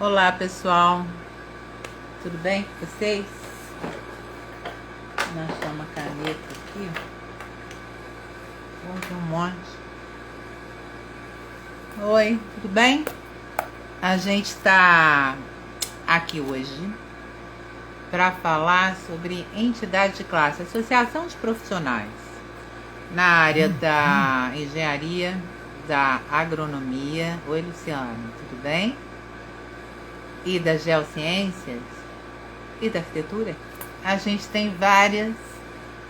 Olá pessoal, tudo bem com vocês? Vou achar uma caneta aqui, vou ver um monte. Oi, tudo bem? A gente está aqui hoje para falar sobre entidade de classe, associação de profissionais na área da engenharia, da agronomia. Oi Luciano, tudo bem? E das geociências e da arquitetura. A gente tem várias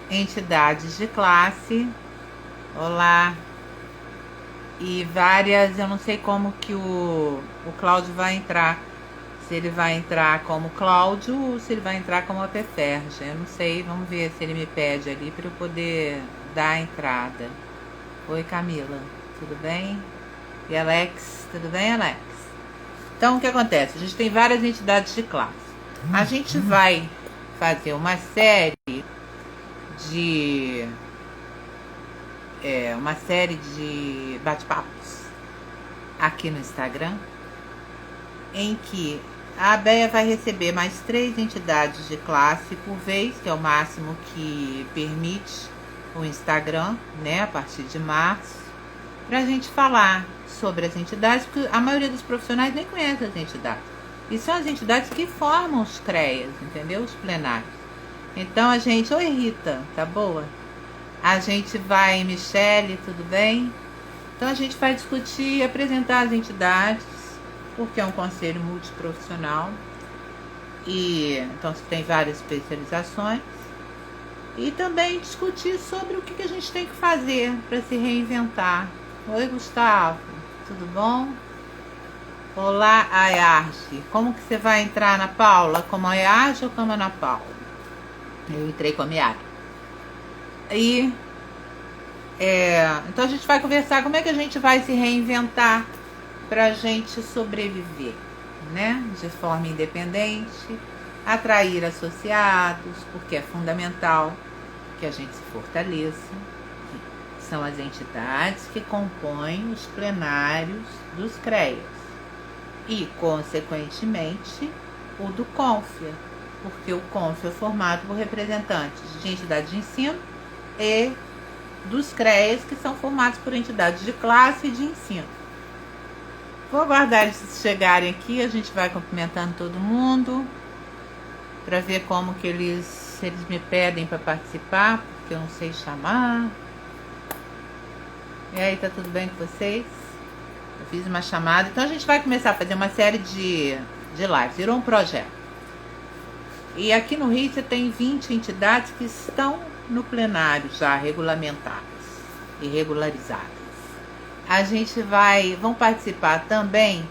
entidades de classe. Olá. E várias, eu não sei como que o Cláudio vai entrar. Se ele vai entrar como Cláudio ou se ele vai entrar como APFerge. Eu não sei, vamos ver se ele me pede ali para eu poder dar a entrada. Oi Camila, tudo bem? E Alex, tudo bem Alex? Então o que acontece? A gente tem várias entidades de classe. A gente vai fazer uma série de bate-papos aqui no Instagram, em que a Bea vai receber mais 3 entidades de classe por vez, que é o máximo que permite o Instagram, né, a partir de março, para a gente falar sobre as entidades, porque a maioria dos profissionais nem conhece as entidades. E são as entidades que formam os CREAs, entendeu? Os plenários. Então a gente... Oi Rita, tá boa? A gente vai... Michele, tudo bem? Então a gente vai discutir e apresentar as entidades, porque é um conselho multiprofissional. E então tem várias especializações. E também discutir sobre o que a gente tem que fazer para se reinventar. Oi Gustavo, tudo bom? Olá, Ayarge. Como que você vai entrar na Paula? Como a Ayarge ou como a Ana Paula? Eu entrei com a Miara. E então a gente vai conversar como é que a gente vai se reinventar para a gente sobreviver, né? De forma independente, atrair associados, porque é fundamental que a gente se fortaleça. São as entidades que compõem os plenários dos CREAs. E, consequentemente, o do CONFIA, porque o CONFIA é formado por representantes de entidades de ensino e dos CREAs, que são formados por entidades de classe e de ensino. Vou aguardar eles chegarem aqui, a gente vai cumprimentando todo mundo, para ver como que se eles me pedem para participar, porque eu não sei chamar. E aí, tá tudo bem com vocês? Eu fiz uma chamada, então a gente vai começar a fazer uma série de lives, virou um projeto. E aqui no Rio você tem 20 entidades que estão no plenário já regulamentadas e regularizadas. Vão participar também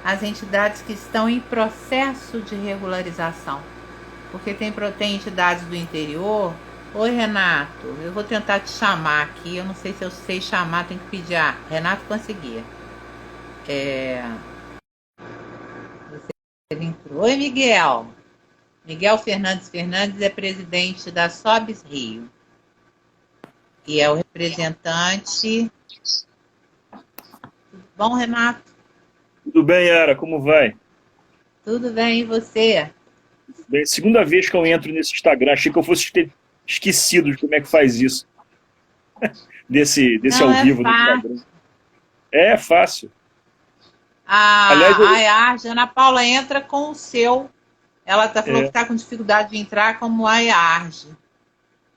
as entidades que estão em processo de regularização, porque tem entidades do interior. Oi Renato, eu vou tentar te chamar aqui, eu não sei se eu sei chamar, tem que pedir. Renato conseguia. Você entrou. Oi, Miguel. Miguel Fernandes é presidente da Sobis Rio. E é o representante. Tudo bom, Renato? Tudo bem, Yara? Como vai? Tudo bem, e você? Bem, segunda vez que eu entro nesse Instagram, achei que eu fosse ter esquecido de como é que faz isso, desse Não, ao é vivo no fácil. Instagram. É fácil. Aliás, A Ana Paula entra com o seu. Ela falou que é, está com dificuldade de entrar como a Iarge.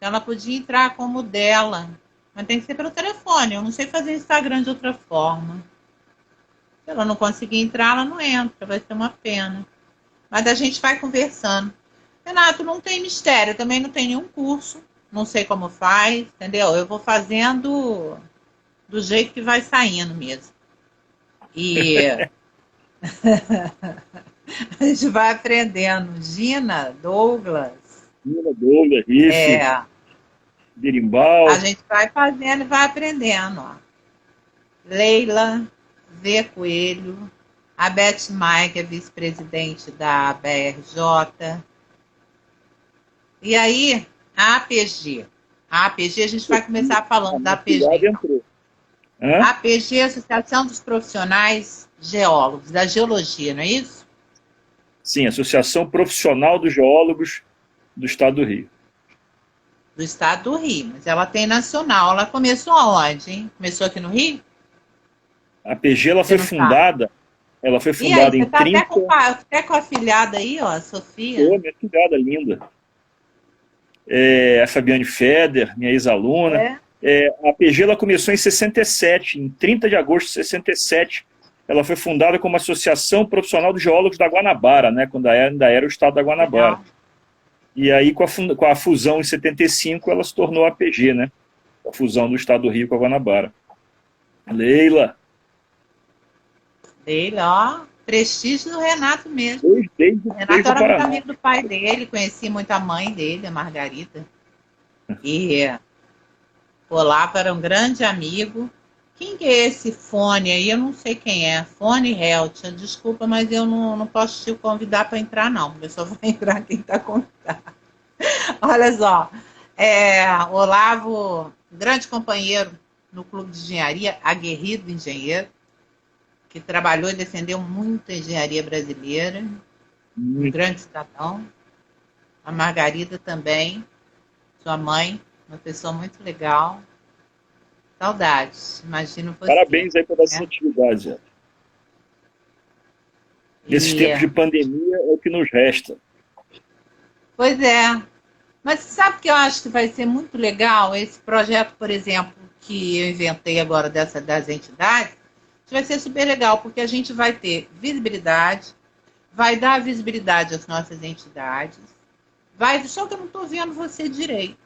Ela podia entrar como dela, mas tem que ser pelo telefone. Eu não sei fazer Instagram de outra forma. Se ela não conseguir entrar, ela não entra. Vai ser uma pena. Mas a gente vai conversando. Renato, não tem mistério. Também não tem nenhum curso. Não sei como faz, entendeu? Eu vou fazendo do jeito que vai saindo mesmo. E a gente vai aprendendo. Gina, Douglas. Nina, Douglas, Riff, A Berimbau. gente vai fazendo e vai aprendendo. Ó. Leila, V. Coelho, a Beth Maia, que é vice-presidente da BRJ. E aí, a APG. A APG, a gente vai começar A falando da minha APG, filhada então. entrou. Hã? A APG é a Associação dos Profissionais Geólogos, da Geologia, não é isso? Sim, Associação Profissional dos Geólogos do Estado do Rio. Do estado do Rio, mas ela tem nacional. Ela começou aonde, hein? Começou aqui no Rio? A PG Você não sabe. ela foi E aí, fundada você em tá 30. até com a afilhada aí, ó, a Sofia. Pô, minha filhada linda. A Fabiane Feder, minha ex-aluna. É? A PG ela começou em 67, em 30 de agosto de 67. Ela foi fundada como Associação Profissional dos Geólogos da Guanabara, né, quando ainda era o estado da Guanabara. Legal. E aí, com a fusão em 75, ela se tornou a PG, né? A fusão do estado do Rio com a Guanabara. Leila, Dele, ó, prestígio do Renato mesmo. desde, O Renato desde o era muito Paraná. amigo do pai dele, conheci muito a mãe dele, a Margarida. E o Olavo era um grande amigo. Quem que é esse fone aí? Eu não sei quem é. Fone Helt. Desculpa, mas eu não posso te convidar para entrar, não. Porque só vai entrar quem está convidado. Olha só. O Olavo, grande companheiro no Clube de Engenharia, aguerrido engenheiro, que trabalhou e defendeu muito a engenharia brasileira. Um grande cidadão. A Margarida também, sua mãe, uma pessoa muito legal. Saudades, imagino você. Parabéns aí pelas Né? atividades, Zé. Nesses E, tempos de pandemia é o que nos resta. pois é, mas sabe que eu acho que vai ser muito legal esse projeto, por exemplo, que eu inventei agora das entidades, vai ser super legal, porque a gente vai ter visibilidade, vai dar visibilidade às nossas entidades, só que eu não estou vendo você direito.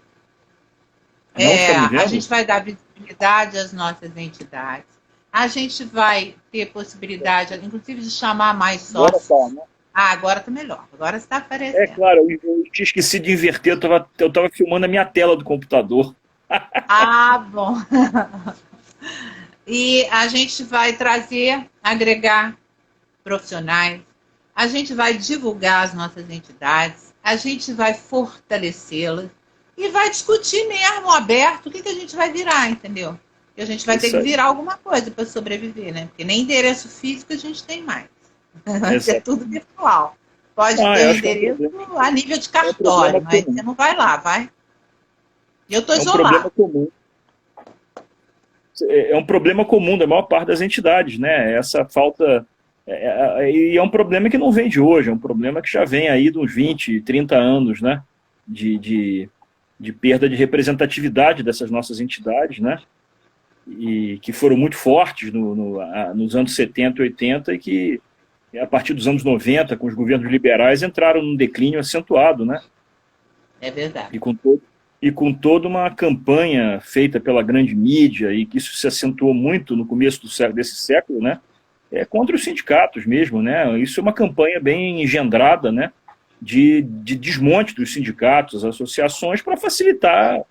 Não está me A vendo? gente vai dar visibilidade às nossas entidades. A gente vai ter possibilidade, inclusive, de chamar mais Agora sócios. tá, né? Agora está melhor. Agora está É aparecendo. claro, eu tinha esquecido de inverter, eu tava filmando a minha tela do computador. Ah, bom. E a gente vai agregar profissionais, a gente vai divulgar as nossas entidades, a gente vai fortalecê-las e vai discutir mesmo aberto o que a gente vai virar, entendeu? E a gente vai ter Isso que aí. virar alguma coisa para sobreviver, né? Porque nem endereço físico a gente tem mais. Vai ser Exato. tudo virtual. Pode Ah, ter eu um acho que endereço a nível de é um problema cartório, mas comum. você não vai lá, vai? E eu estou É um problema isolado. comum. É um problema comum da maior parte das entidades, né? Essa falta. E é um problema que não vem de hoje, é um problema que já vem aí de uns 20, 30 anos, né? De, de, de perda de representatividade dessas nossas entidades, né? E que foram muito fortes nos anos 70 e 80 e que, a partir dos anos 90, com os governos liberais, entraram num declínio acentuado, né? É verdade. E com toda uma campanha feita pela grande mídia, e que isso se acentuou muito no começo desse século, né? Contra os sindicatos mesmo, né? Isso é uma campanha bem engendrada, né? De desmonte dos sindicatos, associações, para facilitar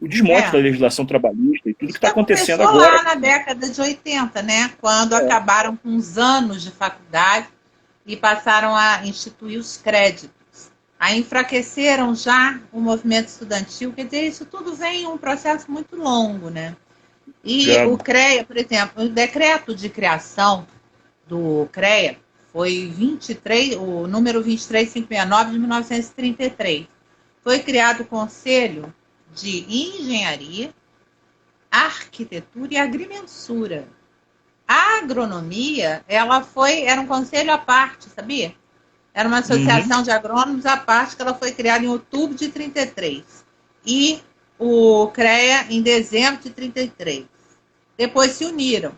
o desmonte da É. legislação trabalhista e tudo que Isso está já acontecendo começou agora. lá na década de 80, né? Quando acabaram com os anos de faculdade e passaram a instituir os créditos. Aí enfraqueceram já o movimento estudantil, quer dizer, isso tudo vem em um processo muito longo, né? E o Obrigado. CREA, por exemplo, o decreto de criação do CREA foi o número 23569 de 1933. Foi criado o Conselho de Engenharia, Arquitetura e Agrimensura. A agronomia, era um conselho à parte, sabia? Era uma Uhum. associação de agrônomos à parte que ela foi criada em outubro de 33. E o CREA em dezembro de 33. Depois se uniram.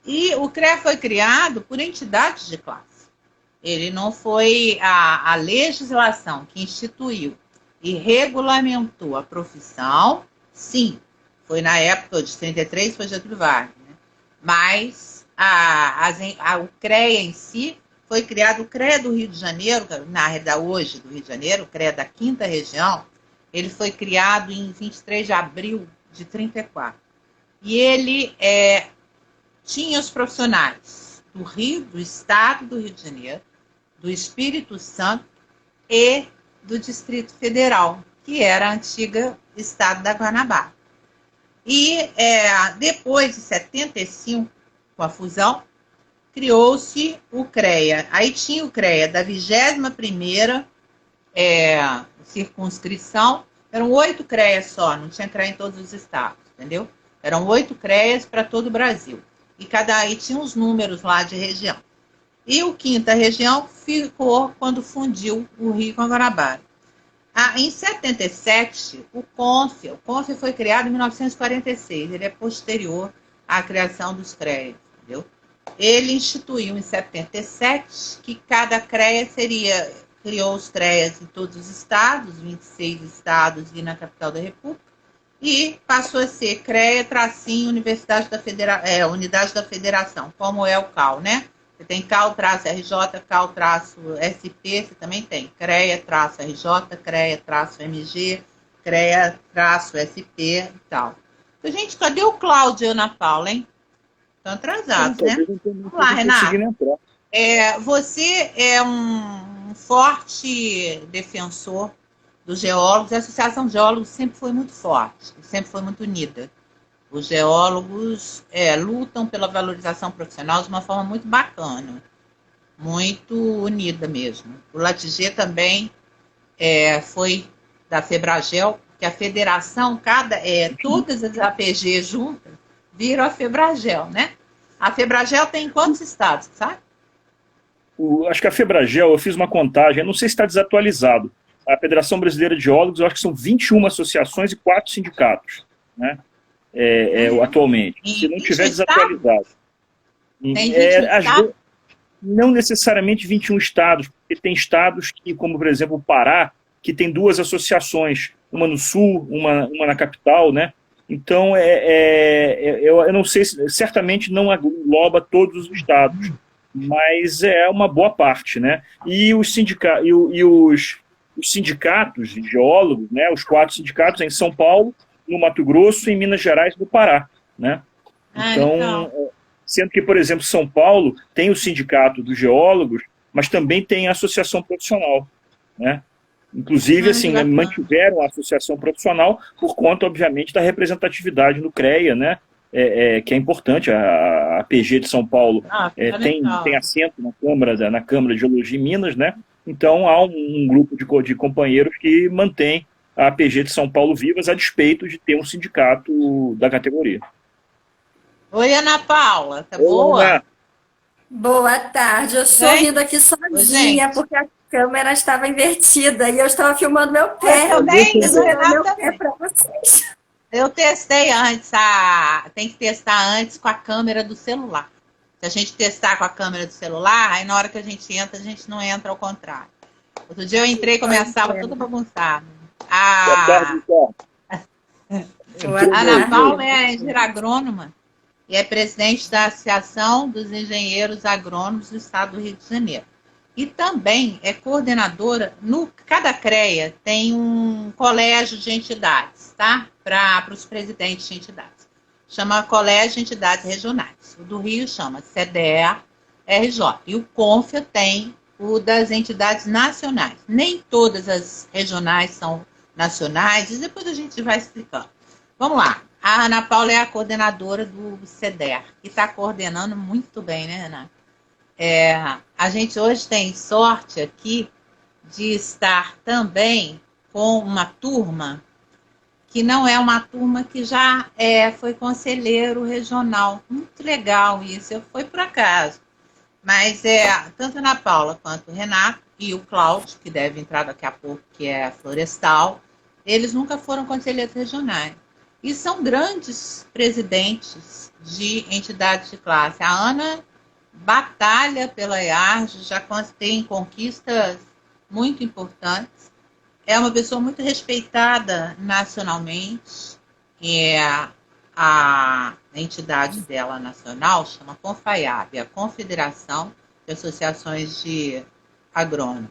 E o CREA foi criado por entidades de classe. Ele não foi a legislação que instituiu e regulamentou a profissão, sim, foi na época de 33, foi Getúlio Vargas, né? Mas o CREA em si foi criado, o CREA do Rio de Janeiro, na realidade hoje do Rio de Janeiro, o CREA da 5ª Região, ele foi criado em 23 de abril de 34. E ele tinha os profissionais do Rio, do Estado do Rio de Janeiro, do Espírito Santo e do Distrito Federal, que era a antiga Estado da Guanabara. E depois de 75, com a fusão, criou-se o CREA. Aí tinha o CREA da 21ª circunscrição, eram 8 CREAs só, não tinha CREA em todos os estados, entendeu? Eram 8 CREAs para todo o Brasil. E cada aí tinha os números lá de região. E o 5ª região ficou quando fundiu o Rio com a Guanabara. Em 77, o CONFE foi criado em 1946, ele é posterior à criação dos CREAs, entendeu? Ele instituiu em 77 que cada CREA criou os CREAs em todos os estados, 26 estados e na capital da República, e passou a ser CREA-Unidade da Federação, como é o CAL, né? Você tem CAL-RJ, CAL-SP, você também tem CREA-RJ, CREA-MG, CREA-SP e tal. Então, gente, cadê o Cláudio e a Ana Paula, hein? Estão atrasados, né? Vamos lá, Renato. Você é um forte defensor dos geólogos. A Associação de Geólogos sempre foi muito forte, sempre foi muito unida. Os geólogos lutam pela valorização profissional de uma forma muito bacana, muito unida mesmo. O Latiger também foi da Febragel, que a federação, todas as APG juntas, viram a Febragel, né? A Febragel tem quantos estados, sabe? Acho que a Febragel, eu fiz uma contagem, eu não sei se está desatualizado. A Federação Brasileira de Geólogos, eu acho que são 21 associações e 4 sindicatos, né? Atualmente, se não tiver desatualizado. Não necessariamente 21 estados, porque tem estados que, como por exemplo o Pará, que tem 2 associações, uma no sul, uma na capital, né? Então, eu não sei, certamente não engloba todos os estados, mas é uma boa parte, né? E os sindicatos de geólogos, né? Os 4 sindicatos em São Paulo, no Mato Grosso, em Minas Gerais e no Pará, né? Então, sendo que, por exemplo, São Paulo tem o sindicato dos geólogos, mas também tem a associação profissional, né? Inclusive, assim, mantiveram a associação profissional por conta, obviamente, da representatividade no CREA, né? Que é importante. A PG de São Paulo tem assento na Câmara de Geologia em Minas, né? Então, há um grupo de companheiros que mantém a APG de São Paulo vivas a despeito de ter um sindicato da categoria. Oi, Ana Paula, tá boa? Ana. Boa tarde, eu estou rindo aqui sozinha porque a câmera estava invertida e eu estava filmando meu pé. Eu também, meu pé para vocês. Eu testei antes, tem que testar antes com a câmera do celular. Se a gente testar com a câmera do celular, aí na hora que a gente não entra ao contrário. Outro dia eu entrei e começava tudo bagunçado. A Ana Paula é engenheira agrônoma e é presidente da Associação dos Engenheiros Agrônomos do Estado do Rio de Janeiro. E também é coordenadora, cada CREA tem um colégio de entidades, tá? Para os presidentes de entidades. Chama Colégio de Entidades Regionais. O do Rio chama CDE-RJ. E o CONFE tem o das entidades nacionais. Nem todas as regionais são nacionais, e depois a gente vai explicando. Vamos lá. A Ana Paula é a coordenadora do CEDER, que está coordenando muito bem, né, Renata? A gente hoje tem sorte aqui de estar também com uma turma que não é uma turma que já foi conselheiro regional. Muito legal isso, foi por acaso. Mas tanto a Ana Paula quanto o Renato e o Cláudio, que deve entrar daqui a pouco, que é florestal, eles nunca foram conselheiros regionais. E são grandes presidentes de entidades de classe. A Ana batalha pela IARJ, já tem conquistas muito importantes. É uma pessoa muito respeitada nacionalmente. A entidade dela nacional chama CONFAIAB, a Confederação de Associações de Agrônomos.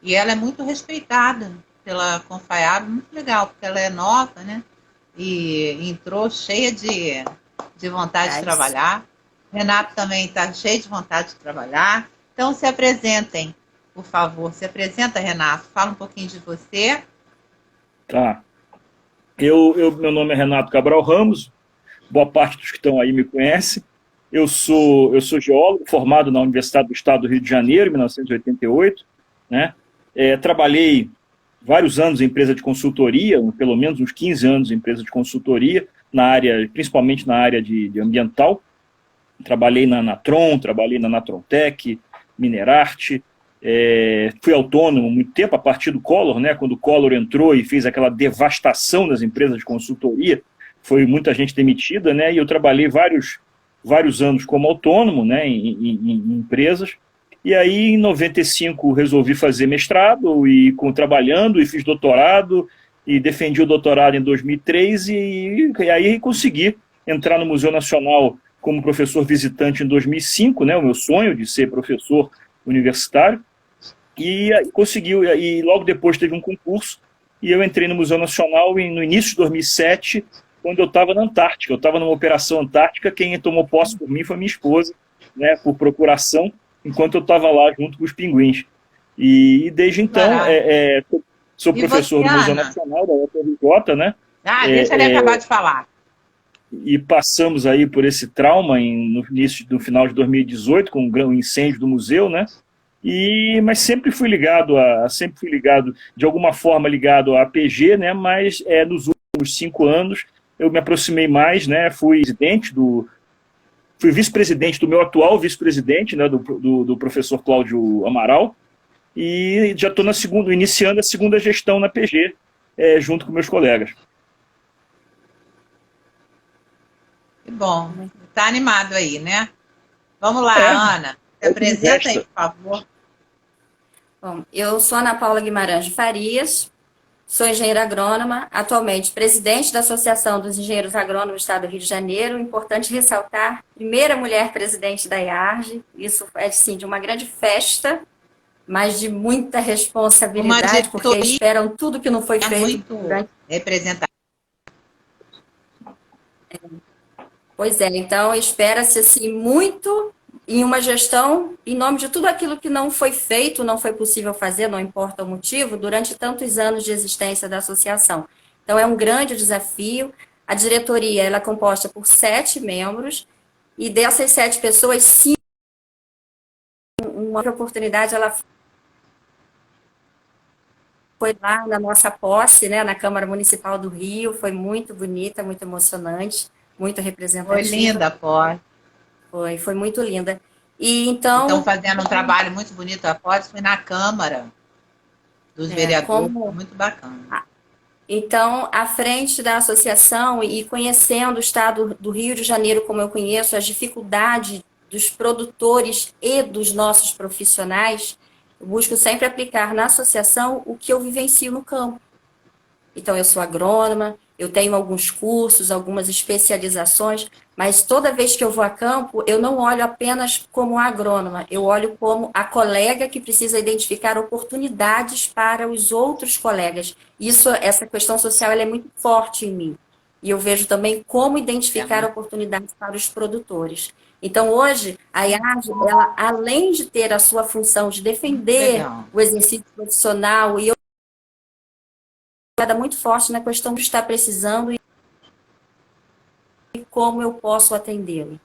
E ela é muito respeitada pela CONFAIAB, muito legal, porque ela é nova, né? E entrou cheia de vontade de trabalhar. Renato também está cheio de vontade de trabalhar. Então, se apresentem, por favor. Se apresenta, Renato. Fala um pouquinho de você. Tá. Meu nome é Renato Cabral Ramos. Boa parte dos que estão aí me conhece. eu sou geólogo, formado na Universidade do Estado do Rio de Janeiro, em 1988, né? Trabalhei vários anos em empresa de consultoria, pelo menos uns 15 anos em empresa de consultoria, principalmente na área de ambiental. Trabalhei na Natron, trabalhei na Natrontec, Minerarte, fui autônomo muito tempo, a partir do Collor, né, quando o Collor entrou e fez aquela devastação das empresas de consultoria, foi muita gente demitida, né, e eu trabalhei vários anos como autônomo, né, em empresas, e aí em 95 resolvi fazer mestrado, trabalhando, e fiz doutorado, e defendi o doutorado em 2003, e aí consegui entrar no Museu Nacional como professor visitante em 2005, né, o meu sonho de ser professor universitário, e conseguiu, e logo depois teve um concurso, e eu entrei no Museu Nacional no início de 2007, quando eu estava na Antártica. Eu estava numa operação antártica, quem tomou posse por mim foi minha esposa, né, por procuração, enquanto eu estava lá junto com os pinguins. E desde então, sou professor do Museu Nacional, da UFRJ, né? Deixa ele acabar de falar. E passamos aí por esse trauma no final de 2018, com o incêndio do museu, né? Mas sempre fui ligado, de alguma forma ligado à APG, né? Mas nos últimos 5 anos eu me aproximei mais, né? Fui vice-presidente do meu atual vice-presidente, né? Do professor Cláudio Amaral, e já estou iniciando a segunda gestão na APG, junto com meus colegas. Que bom, está animado aí, né? Vamos lá, Ana, se apresenta aí, por favor. Bom, eu sou Ana Paula Guimarães de Farias, sou engenheira agrônoma, atualmente presidente da Associação dos Engenheiros Agrônomos do Estado do Rio de Janeiro. Importante ressaltar, primeira mulher presidente da IARGE, isso é, sim, de uma grande festa, mas de muita responsabilidade, porque esperam tudo que não foi feito. Muito representativo. Pois é, então espera-se assim muito em uma gestão em nome de tudo aquilo que não foi feito, não foi possível fazer, não importa o motivo, durante tantos anos de existência da associação. Então é um grande desafio. A diretoria ela é composta por 7 membros e dessas 7 pessoas, 5, uma oportunidade, ela foi lá na nossa posse, né, na Câmara Municipal do Rio, foi muito bonita, muito emocionante. Muito representativa. Foi linda a posse. Foi muito linda. E então... Estão fazendo um trabalho muito bonito a posse, foi na Câmara dos Vereadores, muito bacana. Então, à frente da associação e conhecendo o Estado do Rio de Janeiro como eu conheço, as dificuldades dos produtores e dos nossos profissionais, eu busco sempre aplicar na associação o que eu vivencio no campo. Então, eu sou agrônoma, eu tenho alguns cursos, algumas especializações, mas toda vez que eu vou a campo, eu não olho apenas como agrônoma, eu olho como a colega que precisa identificar oportunidades para os outros colegas. Essa questão social ela é muito forte em mim. E eu vejo também como identificar oportunidades para os produtores. Então, hoje, a IARGE, ela, além de ter a sua função de defender o exercício profissional e muito forte na questão de estar precisando e como eu posso atendê-lo.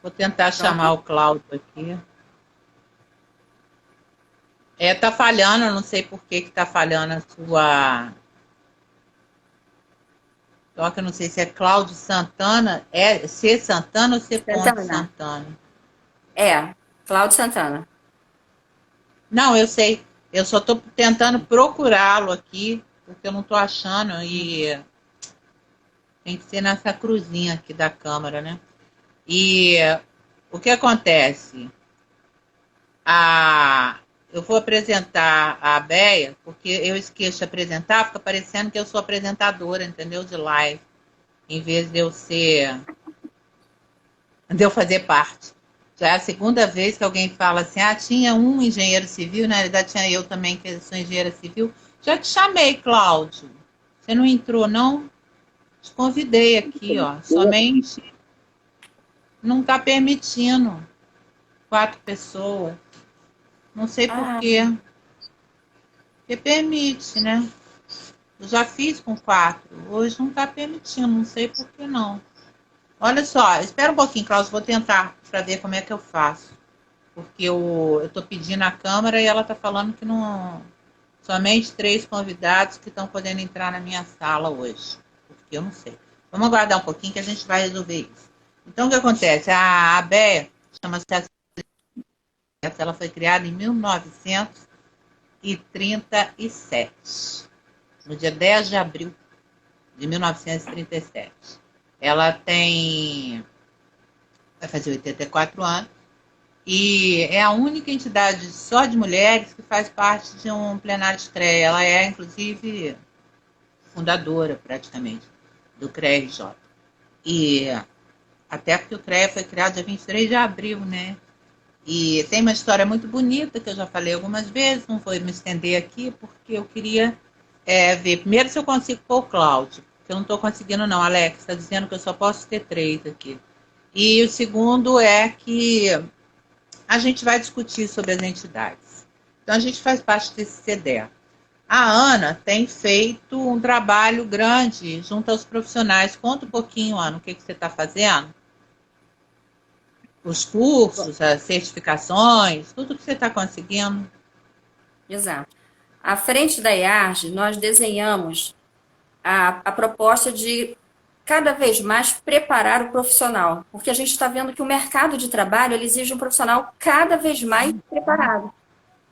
Vou tentar chamar o Cláudio aqui. Tá falhando, eu não sei por que tá falhando a sua... Só que eu não sei se é Cláudio Santana, é C. Santana ou C. Santana? Cláudio Santana. Não, eu sei. Eu só estou tentando procurá-lo aqui, porque eu não estou achando. E tem que ser nessa cruzinha aqui da câmera, né? E o que acontece? Eu vou apresentar a Béia, porque eu esqueço de apresentar, fica parecendo que eu sou apresentadora, entendeu? De live, em vez de eu fazer parte. Já é a segunda vez que alguém fala assim, tinha um engenheiro civil, na realidade tinha eu também, que sou engenheira civil. Já te chamei, Cláudio. Você não entrou, não? Te convidei aqui, ó. Somente não está permitindo 4 pessoas. Não sei por quê. Porque permite, né? Eu já fiz com 4. Hoje não está permitindo, não sei por que não. Olha só, espera um pouquinho, Cláudio, vou tentar para ver como é que eu faço. Porque eu estou pedindo a câmera e ela está falando que não. Somente 3 convidados que estão podendo entrar na minha sala hoje. Porque eu não sei. Vamos aguardar um pouquinho que a gente vai resolver isso. Então, o que acontece? A ABEA, chama-se, ela foi criada em 1937, no dia 10 de abril de 1937. Ela vai fazer 84 anos, e é a única entidade só de mulheres que faz parte de um plenário de CREA. Ela é, inclusive, fundadora, praticamente, do CREA-RJ. E até porque o CREA foi criado dia 23 de abril, né? E tem uma história muito bonita, que eu já falei algumas vezes, não vou me estender aqui, porque eu queria ver primeiro se eu consigo pôr o Cláudio, que eu não estou conseguindo não, Alex, está dizendo que eu só posso ter 3 aqui. E o segundo é que a gente vai discutir sobre as entidades. Então, a gente faz parte desse CDE. A Ana tem feito um trabalho grande junto aos profissionais. Conta um pouquinho, Ana, o que você está fazendo? Os cursos, as certificações, tudo que você está conseguindo. Exato. À frente da IARG, nós desenhamos a proposta de cada vez mais preparar o profissional, porque a gente está vendo que o mercado de trabalho ele exige um profissional cada vez mais preparado.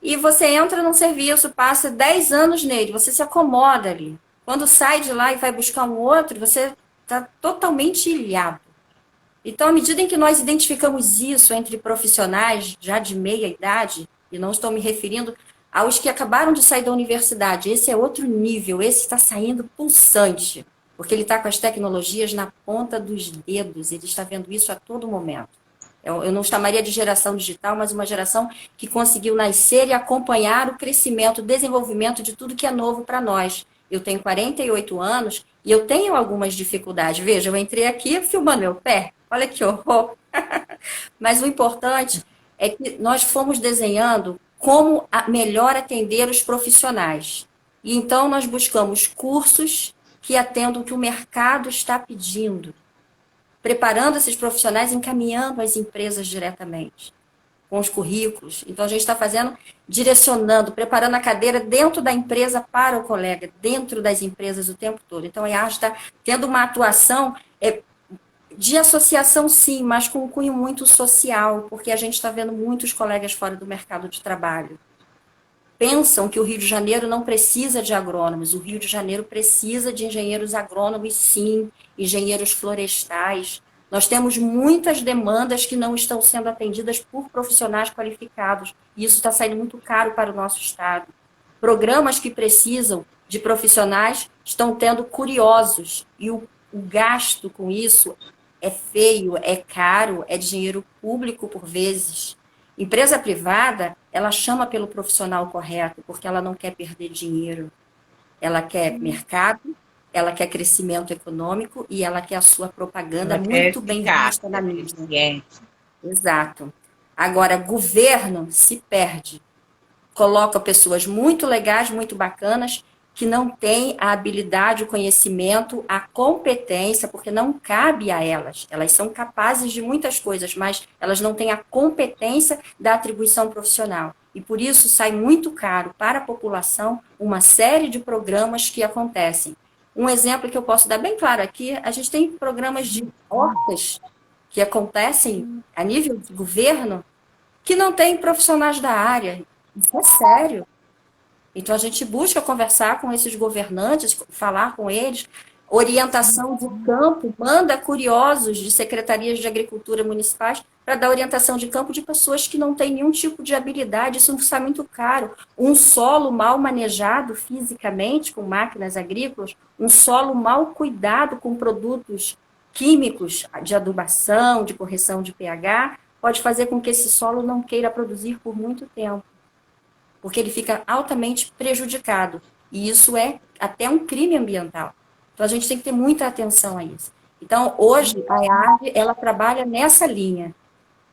E você entra num serviço, passa 10 anos nele, você se acomoda ali. Quando sai de lá e vai buscar um outro, você está totalmente ilhado. Então, à medida em que nós identificamos isso entre profissionais já de meia idade, e não estou me referindo aos que acabaram de sair da universidade, esse é outro nível, esse está saindo pulsante, porque ele está com as tecnologias na ponta dos dedos, ele está vendo isso a todo momento. Eu não chamaria de geração digital, mas uma geração que conseguiu nascer e acompanhar o crescimento, o desenvolvimento de tudo que é novo para nós. Eu tenho 48 anos e eu tenho algumas dificuldades. Veja, eu entrei aqui filmando meu pé. Olha que horror. Mas o importante é que nós fomos desenhando como melhor atender os profissionais. E então nós buscamos cursos que atendam o que o mercado está pedindo, preparando esses profissionais, encaminhando as empresas diretamente, com os currículos. Então, a gente está fazendo, direcionando, preparando a cadeira dentro da empresa para o colega, dentro das empresas o tempo todo. Então, a IARG está tendo uma atuação de associação, sim, mas com um cunho muito social, porque a gente está vendo muitos colegas fora do mercado de trabalho. Pensam que o Rio de Janeiro não precisa de agrônomos, o Rio de Janeiro precisa de engenheiros agrônomos, sim, engenheiros florestais. Nós temos muitas demandas que não estão sendo atendidas por profissionais qualificados, e isso está saindo muito caro para o nosso estado. Programas que precisam de profissionais estão tendo curiosos, e o gasto com isso é feio, é caro, é dinheiro público por vezes. Empresa privada, ela chama pelo profissional correto, porque ela não quer perder dinheiro. Ela quer mercado, ela quer crescimento econômico e ela quer a sua propaganda muito bem vista na mídia. Exato. Agora, governo se perde. Coloca pessoas muito legais, muito bacanas, que não têm a habilidade, o conhecimento, a competência, porque não cabe a elas. Elas são capazes de muitas coisas, mas elas não têm a competência da atribuição profissional. E por isso sai muito caro para a população uma série de programas que acontecem. Um exemplo que eu posso dar bem claro aqui, a gente tem programas de hortas que acontecem a nível de governo que não tem profissionais da área. Isso é sério. Então, a gente busca conversar com esses governantes, falar com eles, orientação de campo, manda curiosos de secretarias de agricultura municipais para dar orientação de campo de pessoas que não têm nenhum tipo de habilidade, isso está muito caro. Um solo mal manejado fisicamente com máquinas agrícolas, um solo mal cuidado com produtos químicos de adubação, de correção de pH, pode fazer com que esse solo não queira produzir por muito tempo, porque ele fica altamente prejudicado. E isso é até um crime ambiental. Então, a gente tem que ter muita atenção a isso. Então, hoje, a IARG, ela trabalha nessa linha.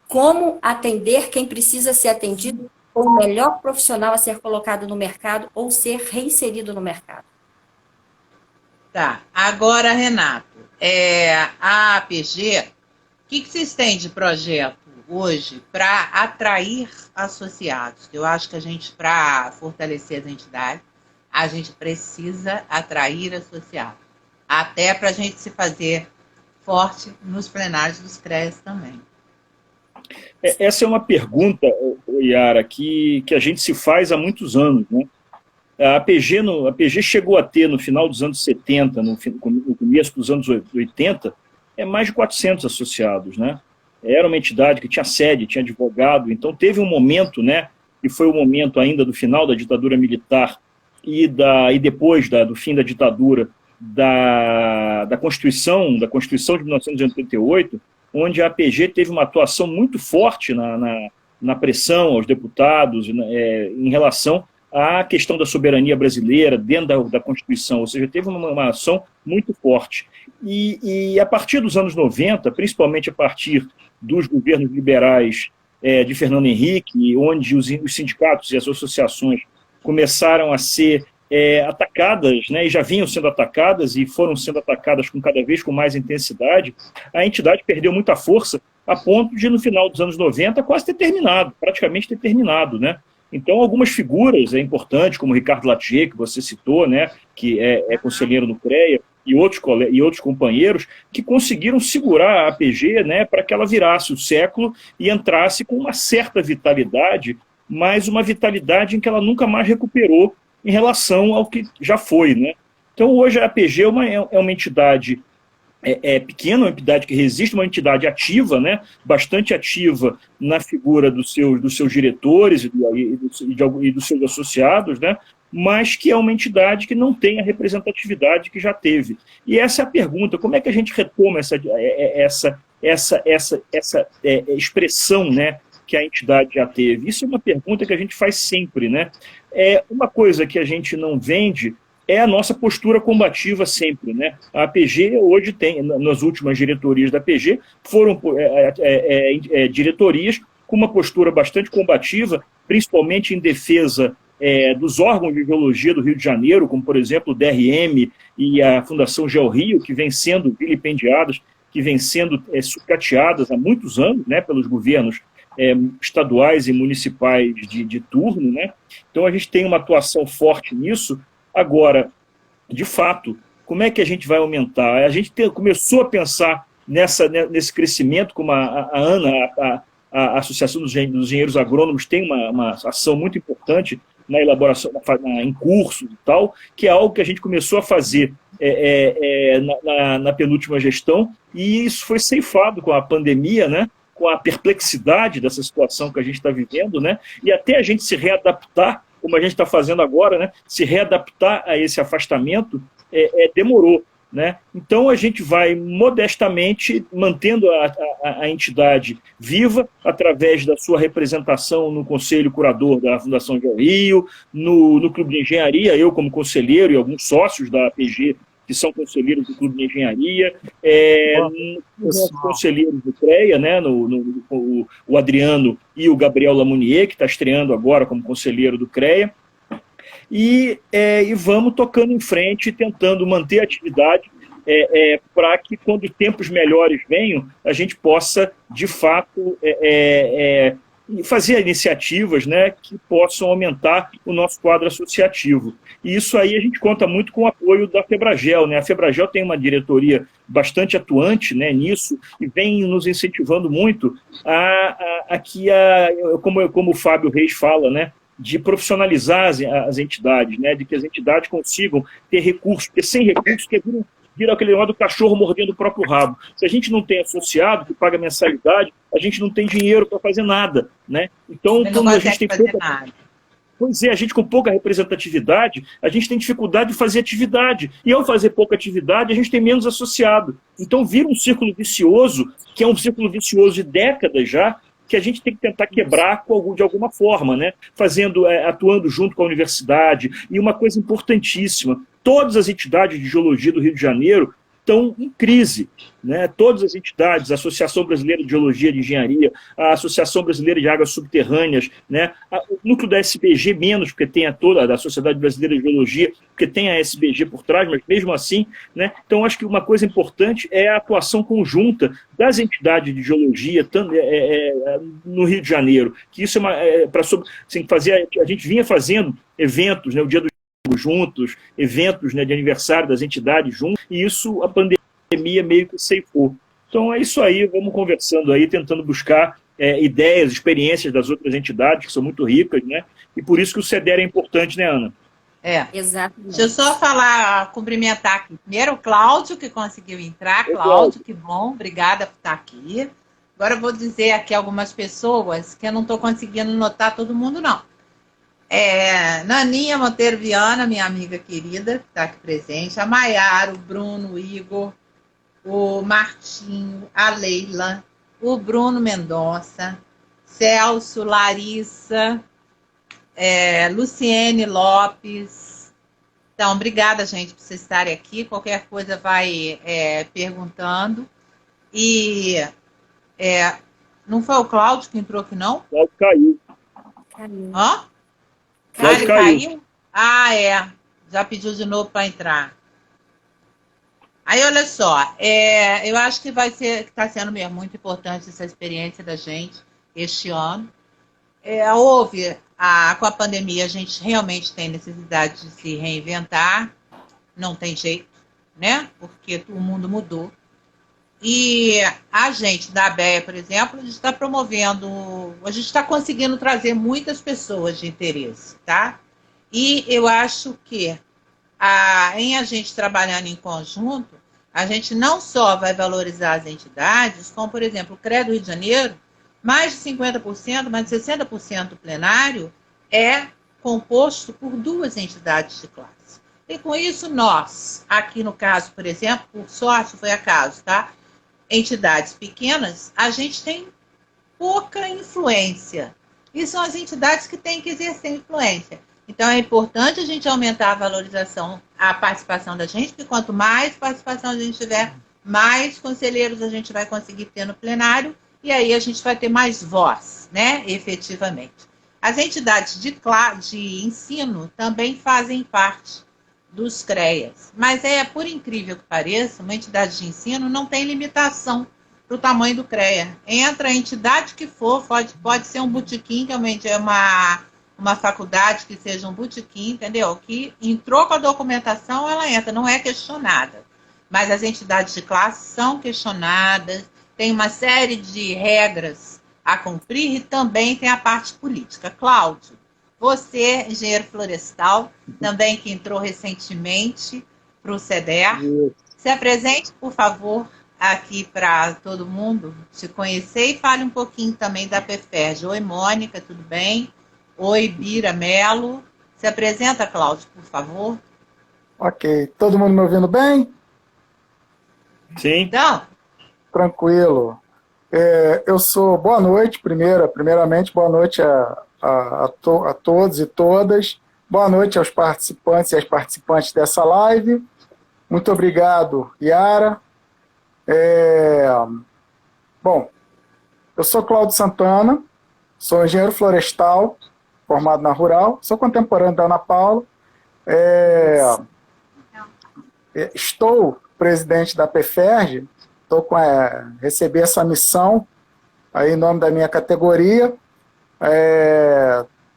Como atender quem precisa ser atendido, ou o melhor profissional a ser colocado no mercado, ou ser reinserido no mercado. Tá. Agora, Renato, a APG, o que vocês têm de projeto hoje para atrair associados? Eu acho que a gente, para fortalecer as entidades, a gente precisa atrair associados. Até para a gente se fazer forte nos plenários dos CREAs também. Essa é uma pergunta, Yara, que a gente se faz há muitos anos, né? A APG chegou a ter, no final dos anos 70, no começo dos anos 80, mais de 400 associados, né? Era uma entidade que tinha sede, tinha advogado, então teve um momento, né, que foi o momento ainda do final da ditadura militar e depois do fim da ditadura, da Constituição de 1988, onde a APG teve uma atuação muito forte na pressão aos deputados em relação à questão da soberania brasileira dentro da Constituição, ou seja, teve uma ação muito forte. E a partir dos anos 90, principalmente a partir dos governos liberais de Fernando Henrique, onde os sindicatos e as associações começaram a ser atacadas, né, e já vinham sendo atacadas e foram sendo atacadas cada vez com mais intensidade, a entidade perdeu muita força a ponto de, no final dos anos 90, praticamente ter terminado, né? Então, algumas figuras importantes, como o Ricardo Latier, que você citou, né, que é conselheiro no CREA, e outros companheiros, que conseguiram segurar a APG, né, para que ela virasse o século e entrasse com uma certa vitalidade, mas uma vitalidade em que ela nunca mais recuperou em relação ao que já foi, né? Então, hoje a APG é uma entidade pequena, uma entidade que resiste, uma entidade ativa, né? Bastante ativa na figura dos seus diretores e dos seus associados, né? Mas que é uma entidade que não tem a representatividade que já teve. E essa é a pergunta: como é que a gente retoma essa expressão, né, que a entidade já teve? Isso é uma pergunta que a gente faz sempre, né? Uma coisa que a gente não vende é a nossa postura combativa sempre, né? A APG hoje tem, nas últimas diretorias da APG, foram diretorias com uma postura bastante combativa, principalmente em defesa dos órgãos de geologia do Rio de Janeiro, como, por exemplo, o DRM e a Fundação GeoRio, que vêm sendo vilipendiadas, que vêm sendo sucateadas há muitos anos, né, pelos governos estaduais e municipais de turno, né? Então a gente tem uma atuação forte nisso. Agora, de fato, como é que a gente vai aumentar? A gente começou a pensar nesse crescimento, como a ANA, a Associação dos Engenheiros Agrônomos, tem uma ação muito importante na elaboração, em cursos e tal, que é algo que a gente começou a fazer na penúltima gestão, e isso foi ceifado com a pandemia, né? Com a perplexidade dessa situação que a gente está vivendo, né? E até a gente se readaptar, como a gente está fazendo agora, né? Se readaptar a esse afastamento demorou, né? Então a gente vai modestamente mantendo a entidade viva através da sua representação no Conselho Curador da Fundação GeoRio, no Clube de Engenharia, eu como conselheiro e alguns sócios da APG que são conselheiros do Clube de Engenharia, os conselheiros do CREA, né, o Adriano e o Gabriel Lamounier, que está estreando agora como conselheiro do CREA, e vamos tocando em frente, tentando manter a atividade para que, quando tempos melhores venham, a gente possa, de fato, fazer iniciativas, né, que possam aumentar o nosso quadro associativo. E isso aí a gente conta muito com o apoio da Febragel, né? A Febragel tem uma diretoria bastante atuante, né, nisso, e vem nos incentivando muito como o Fábio Reis fala, né, de profissionalizar as entidades, né, de que as entidades consigam ter recursos, porque sem recursos vira aquele negócio do cachorro mordendo o próprio rabo. Se a gente não tem associado que paga mensalidade, a gente não tem dinheiro para fazer nada, né? Então, quando a gente tem a gente com pouca representatividade, a gente tem dificuldade de fazer atividade. E ao fazer pouca atividade, a gente tem menos associado. Então vira um círculo vicioso, que é um círculo vicioso de décadas já, que a gente tem que tentar quebrar de alguma forma, né? Atuando junto com a universidade. E uma coisa importantíssima: todas as entidades de geologia do Rio de Janeiro estão em crise, né? Todas as entidades, a Associação Brasileira de Geologia e de Engenharia, a Associação Brasileira de Águas Subterrâneas, né? O núcleo da SBG menos, porque tem a toda da Sociedade Brasileira de Geologia, porque tem a SBG por trás, mas mesmo assim, né? Então acho que uma coisa importante é a atuação conjunta das entidades de geologia no Rio de Janeiro, que isso para assim, fazer, a gente vinha fazendo eventos, né? O Dia do juntos, eventos, né, de aniversário das entidades juntos, e isso a pandemia meio que ceifou. Então é isso aí, vamos conversando aí, tentando buscar ideias, experiências das outras entidades, que são muito ricas, né? E por isso que o CEDER é importante, né, Ana? Exatamente. Deixa eu só falar, cumprimentar aqui primeiro o Cláudio, que conseguiu entrar. Cláudio, que bom, obrigada por estar aqui. Agora eu vou dizer aqui algumas pessoas que eu não estou conseguindo notar todo mundo, não. Naninha Monteiro Viana, minha amiga querida, que está aqui presente, a Maiara, o Bruno, o Igor, o Martinho, a Leila, o Bruno Mendonça, Celso, Larissa, Luciene Lopes. Então, obrigada, gente, por vocês estarem aqui. Qualquer coisa vai perguntando. E não foi o Cláudio que entrou aqui, não? O Cláudio caiu. Hã? Cláudio caiu? Já pediu de novo para entrar. Aí, olha só, eu acho que está sendo mesmo muito importante essa experiência da gente este ano. Com a pandemia, a gente realmente tem necessidade de se reinventar, não tem jeito, né? Porque o mundo mudou. E a gente da ABEA, por exemplo, a gente está promovendo, a gente está conseguindo trazer muitas pessoas de interesse, tá? E eu acho que em a gente trabalhando em conjunto, a gente não só vai valorizar as entidades, como, por exemplo, o CREA do Rio de Janeiro, mais de 50%, mais de 60% do plenário é composto por 2 entidades de classe. E com isso, nós, aqui no caso, por exemplo, por sorte foi acaso, tá? Entidades pequenas, a gente tem pouca influência. E são as entidades que têm que exercer influência. Então, é importante a gente aumentar a valorização, a participação da gente, porque quanto mais participação a gente tiver, mais conselheiros a gente vai conseguir ter no plenário, e aí a gente vai ter mais voz, né, efetivamente. As entidades de ensino também fazem parte dos CREAs, mas por incrível que pareça, uma entidade de ensino não tem limitação para o tamanho do CREA. Entra a entidade que for, pode ser um botequim, que é uma faculdade que seja um botequim, entendeu? Que entrou com a documentação, ela entra, não é questionada. Mas as entidades de classe são questionadas, tem uma série de regras a cumprir e também tem a parte política. Cláudio, você, engenheiro florestal, também que entrou recentemente para o CEDER, se apresente, por favor, aqui para todo mundo te conhecer e fale um pouquinho também da PEFERJ. Oi, Mônica, tudo bem? Oi, Bira Melo. Se apresenta, Cláudio, por favor. Ok. Todo mundo me ouvindo bem? Sim. Então, tranquilo. Eu sou... Boa noite, primeiramente, boa noite a todos e todas. Boa noite aos participantes e às participantes dessa live. Muito obrigado, Yara. Bom, eu sou Cláudio Santana, sou engenheiro florestal, formado na Rural, sou contemporâneo da Ana Paula. Estou presidente da PEFERJ, recebi essa missão aí em nome da minha categoria.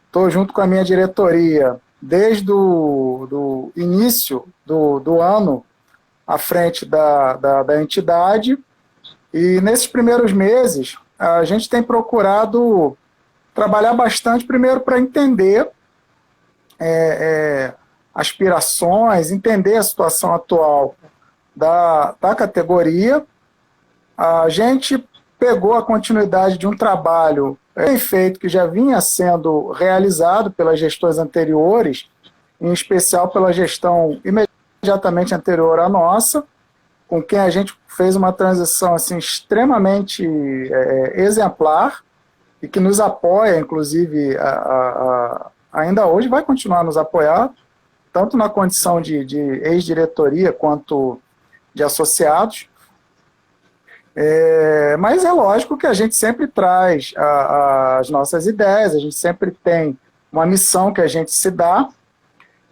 Estou junto com a minha diretoria desde o início do ano à frente da entidade, e nesses primeiros meses a gente tem procurado trabalhar bastante, primeiro para entender aspirações, entender a situação atual da categoria. A gente pegou a continuidade de um trabalho bem feito que já vinha sendo realizado pelas gestões anteriores, em especial pela gestão imediatamente anterior à nossa, com quem a gente fez uma transição assim, extremamente exemplar e que nos apoia, inclusive, ainda hoje vai continuar a nos apoiar, tanto na condição de ex-diretoria quanto de associados. Mas é lógico que a gente sempre traz as nossas ideias, a gente sempre tem uma missão que a gente se dá,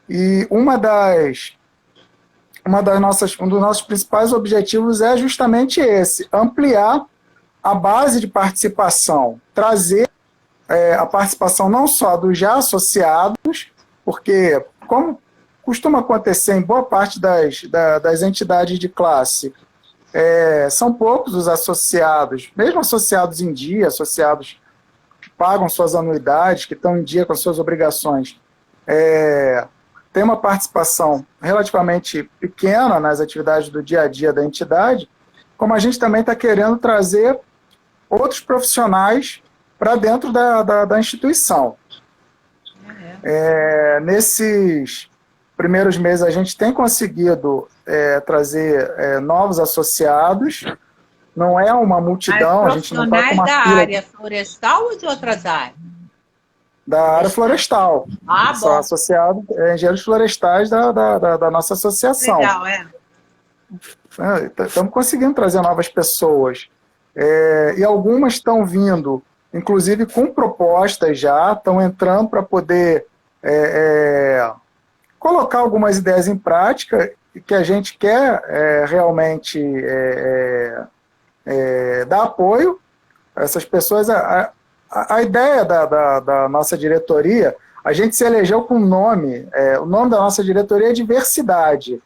e um dos nossos principais objetivos é justamente esse: ampliar a base de participação, trazer a participação não só dos já associados, porque, como costuma acontecer em boa parte das entidades de classe, são poucos os associados, mesmo associados em dia, associados que pagam suas anuidades, que estão em dia com as suas obrigações, tem uma participação relativamente pequena nas atividades do dia a dia da entidade, como a gente também está querendo trazer outros profissionais para dentro da instituição. Nesses primeiros meses a gente tem conseguido trazer novos associados, não é uma multidão, a gente não está com uma da fila área florestal ou de outras áreas? da área florestal. São Bom. associados engenheiros florestais da nossa associação. Legal, Estamos conseguindo trazer novas pessoas. E algumas estão vindo, inclusive com propostas já, estão entrando para poder colocar algumas ideias em prática e que a gente quer realmente dar apoio a essas pessoas. A ideia da nossa diretoria, a gente se elegeu com o nome da nossa diretoria é diversidade.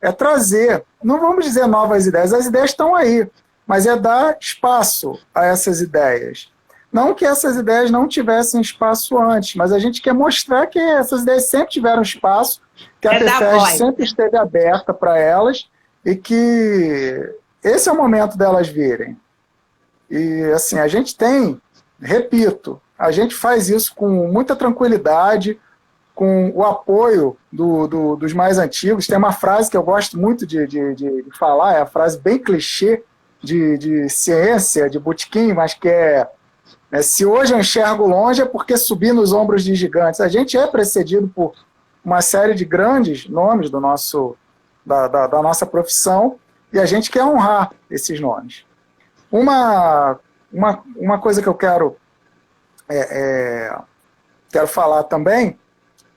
É trazer, não vamos dizer novas ideias, as ideias estão aí, mas é dar espaço a essas ideias. Não que essas ideias não tivessem espaço antes, mas a gente quer mostrar que essas ideias sempre tiveram espaço, que a PFES sempre esteve aberta para elas e que esse é o momento delas virem. E assim, a gente tem, repito, a gente faz isso com muita tranquilidade, com o apoio dos mais antigos. Tem uma frase que eu gosto muito de falar, é a frase bem clichê de ciência, de botequim, mas que se hoje eu enxergo longe é porque subi nos ombros de gigantes. A gente é precedido por uma série de grandes nomes da nossa profissão e a gente quer honrar esses nomes. Uma coisa que eu quero falar também,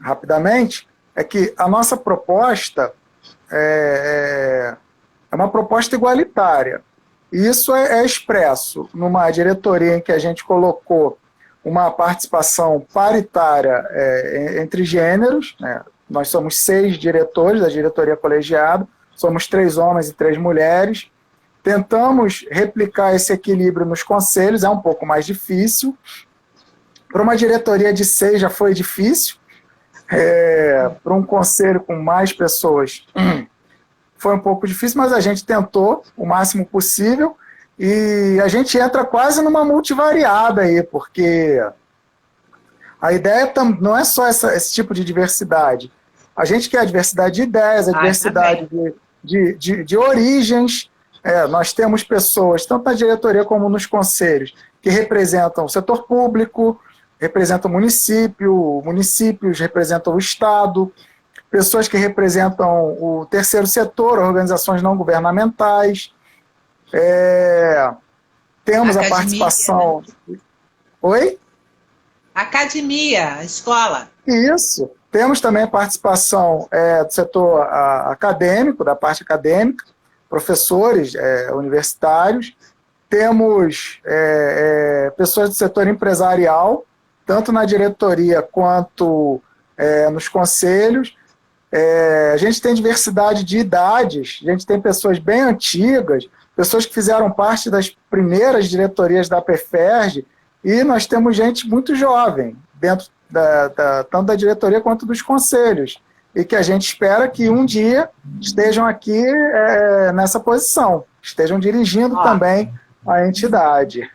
rapidamente, é que a nossa proposta é uma proposta igualitária. E isso é expresso numa diretoria em que a gente colocou uma participação paritária entre gêneros. Nós somos 6 diretores da diretoria colegiada, somos 3 homens e 3 mulheres. Tentamos replicar esse equilíbrio nos conselhos, é um pouco mais difícil. Para uma diretoria de 6 já foi difícil. Para um conselho com mais pessoas foi um pouco difícil, mas a gente tentou o máximo possível e a gente entra quase numa multivariada aí, porque a ideia não é só esse tipo de diversidade. A gente quer a diversidade de ideias, a diversidade de origens. Nós temos pessoas, tanto na diretoria como nos conselhos, que representam o setor público, representam o município, municípios representam o Estado, pessoas que representam o terceiro setor, organizações não governamentais. Temos a participação... Né? Oi? Academia, escola. Isso. Temos também a participação do setor acadêmico, da parte acadêmica, professores universitários. Temos pessoas do setor empresarial, tanto na diretoria quanto nos conselhos. A gente tem diversidade de idades, a gente tem pessoas bem antigas, pessoas que fizeram parte das primeiras diretorias da PFERJ, e nós temos gente muito jovem, dentro tanto da diretoria quanto dos conselhos, e que a gente espera que um dia estejam aqui nessa posição, estejam dirigindo também a entidade.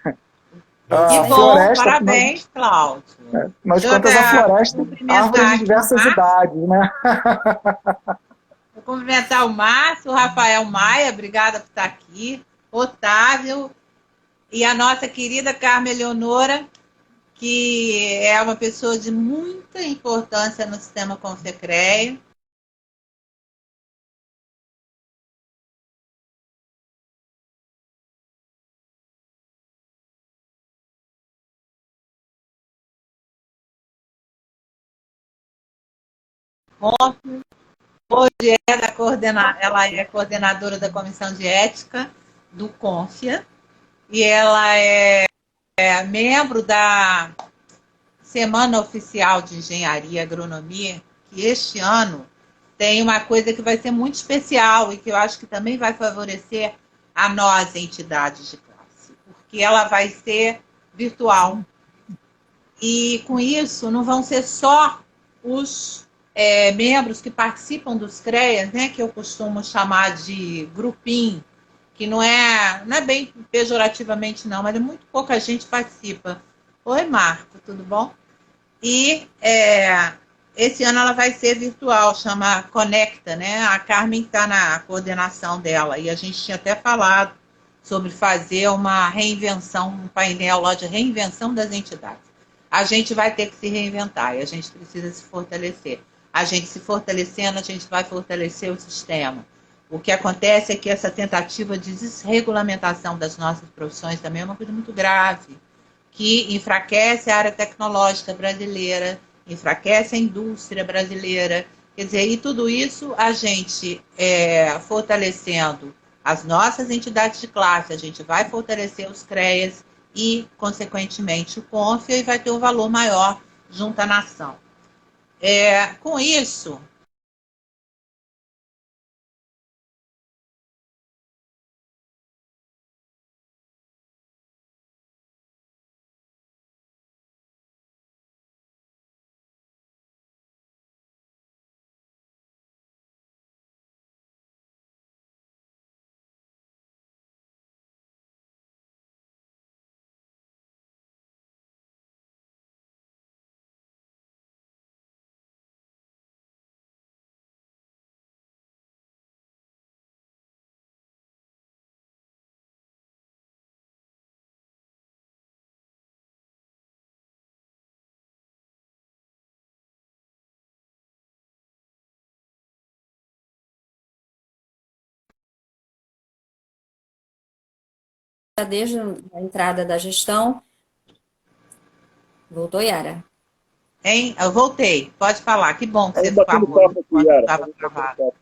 Que bom, parabéns, Cláudio. Nós contas a floresta, árvores de diversas idades, né? Vou cumprimentar o Márcio, o Rafael Maia, obrigada por estar aqui, Otávio, e a nossa querida Carmen Eleonora, que é uma pessoa de muita importância no sistema Consecreio. Hoje ela é coordenadora da Comissão de Ética do CONFIA e ela é membro da Semana Oficial de Engenharia e Agronomia, que este ano tem uma coisa que vai ser muito especial e que eu acho que também vai favorecer a nós, entidades de classe, porque ela vai ser virtual. E com isso não vão ser só os membros que participam dos CREAs, né, que eu costumo chamar de grupinho, que não é bem pejorativamente não, mas muito pouca gente participa. Oi, Marco, tudo bom? E esse ano ela vai ser virtual, chama Conecta, né? A Carmen está na coordenação dela, e a gente tinha até falado sobre fazer uma reinvenção, um painel lá de reinvenção das entidades. A gente vai ter que se reinventar e a gente precisa se fortalecer. A gente se fortalecendo, a gente vai fortalecer o sistema. O que acontece é que essa tentativa de desregulamentação das nossas profissões também é uma coisa muito grave, que enfraquece a área tecnológica brasileira, enfraquece a indústria brasileira. Quer dizer, e tudo isso a gente fortalecendo as nossas entidades de classe, a gente vai fortalecer os CREAs e, consequentemente, o CONFIA, e vai ter um valor maior junto à nação. Com isso, Desde a entrada da gestão. Voltou, Yara? hein? Eu voltei, pode falar. Que bom que você batendo falou. papo aqui, Yara. Estava travado.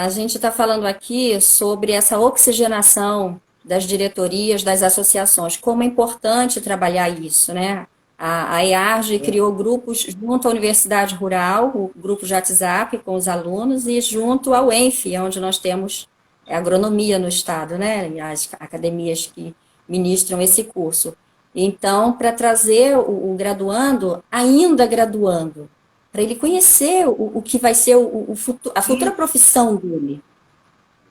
A gente está falando aqui sobre essa oxigenação das diretorias, das associações, como é importante trabalhar isso, né? A EARGE criou grupos junto à Universidade Rural, o grupo de WhatsApp com os alunos, e junto ao ENF, onde nós temos agronomia no estado, né? As academias que ministram esse curso. Então, para trazer o graduando, ainda graduando, para ele conhecer o que vai ser a futura profissão dele,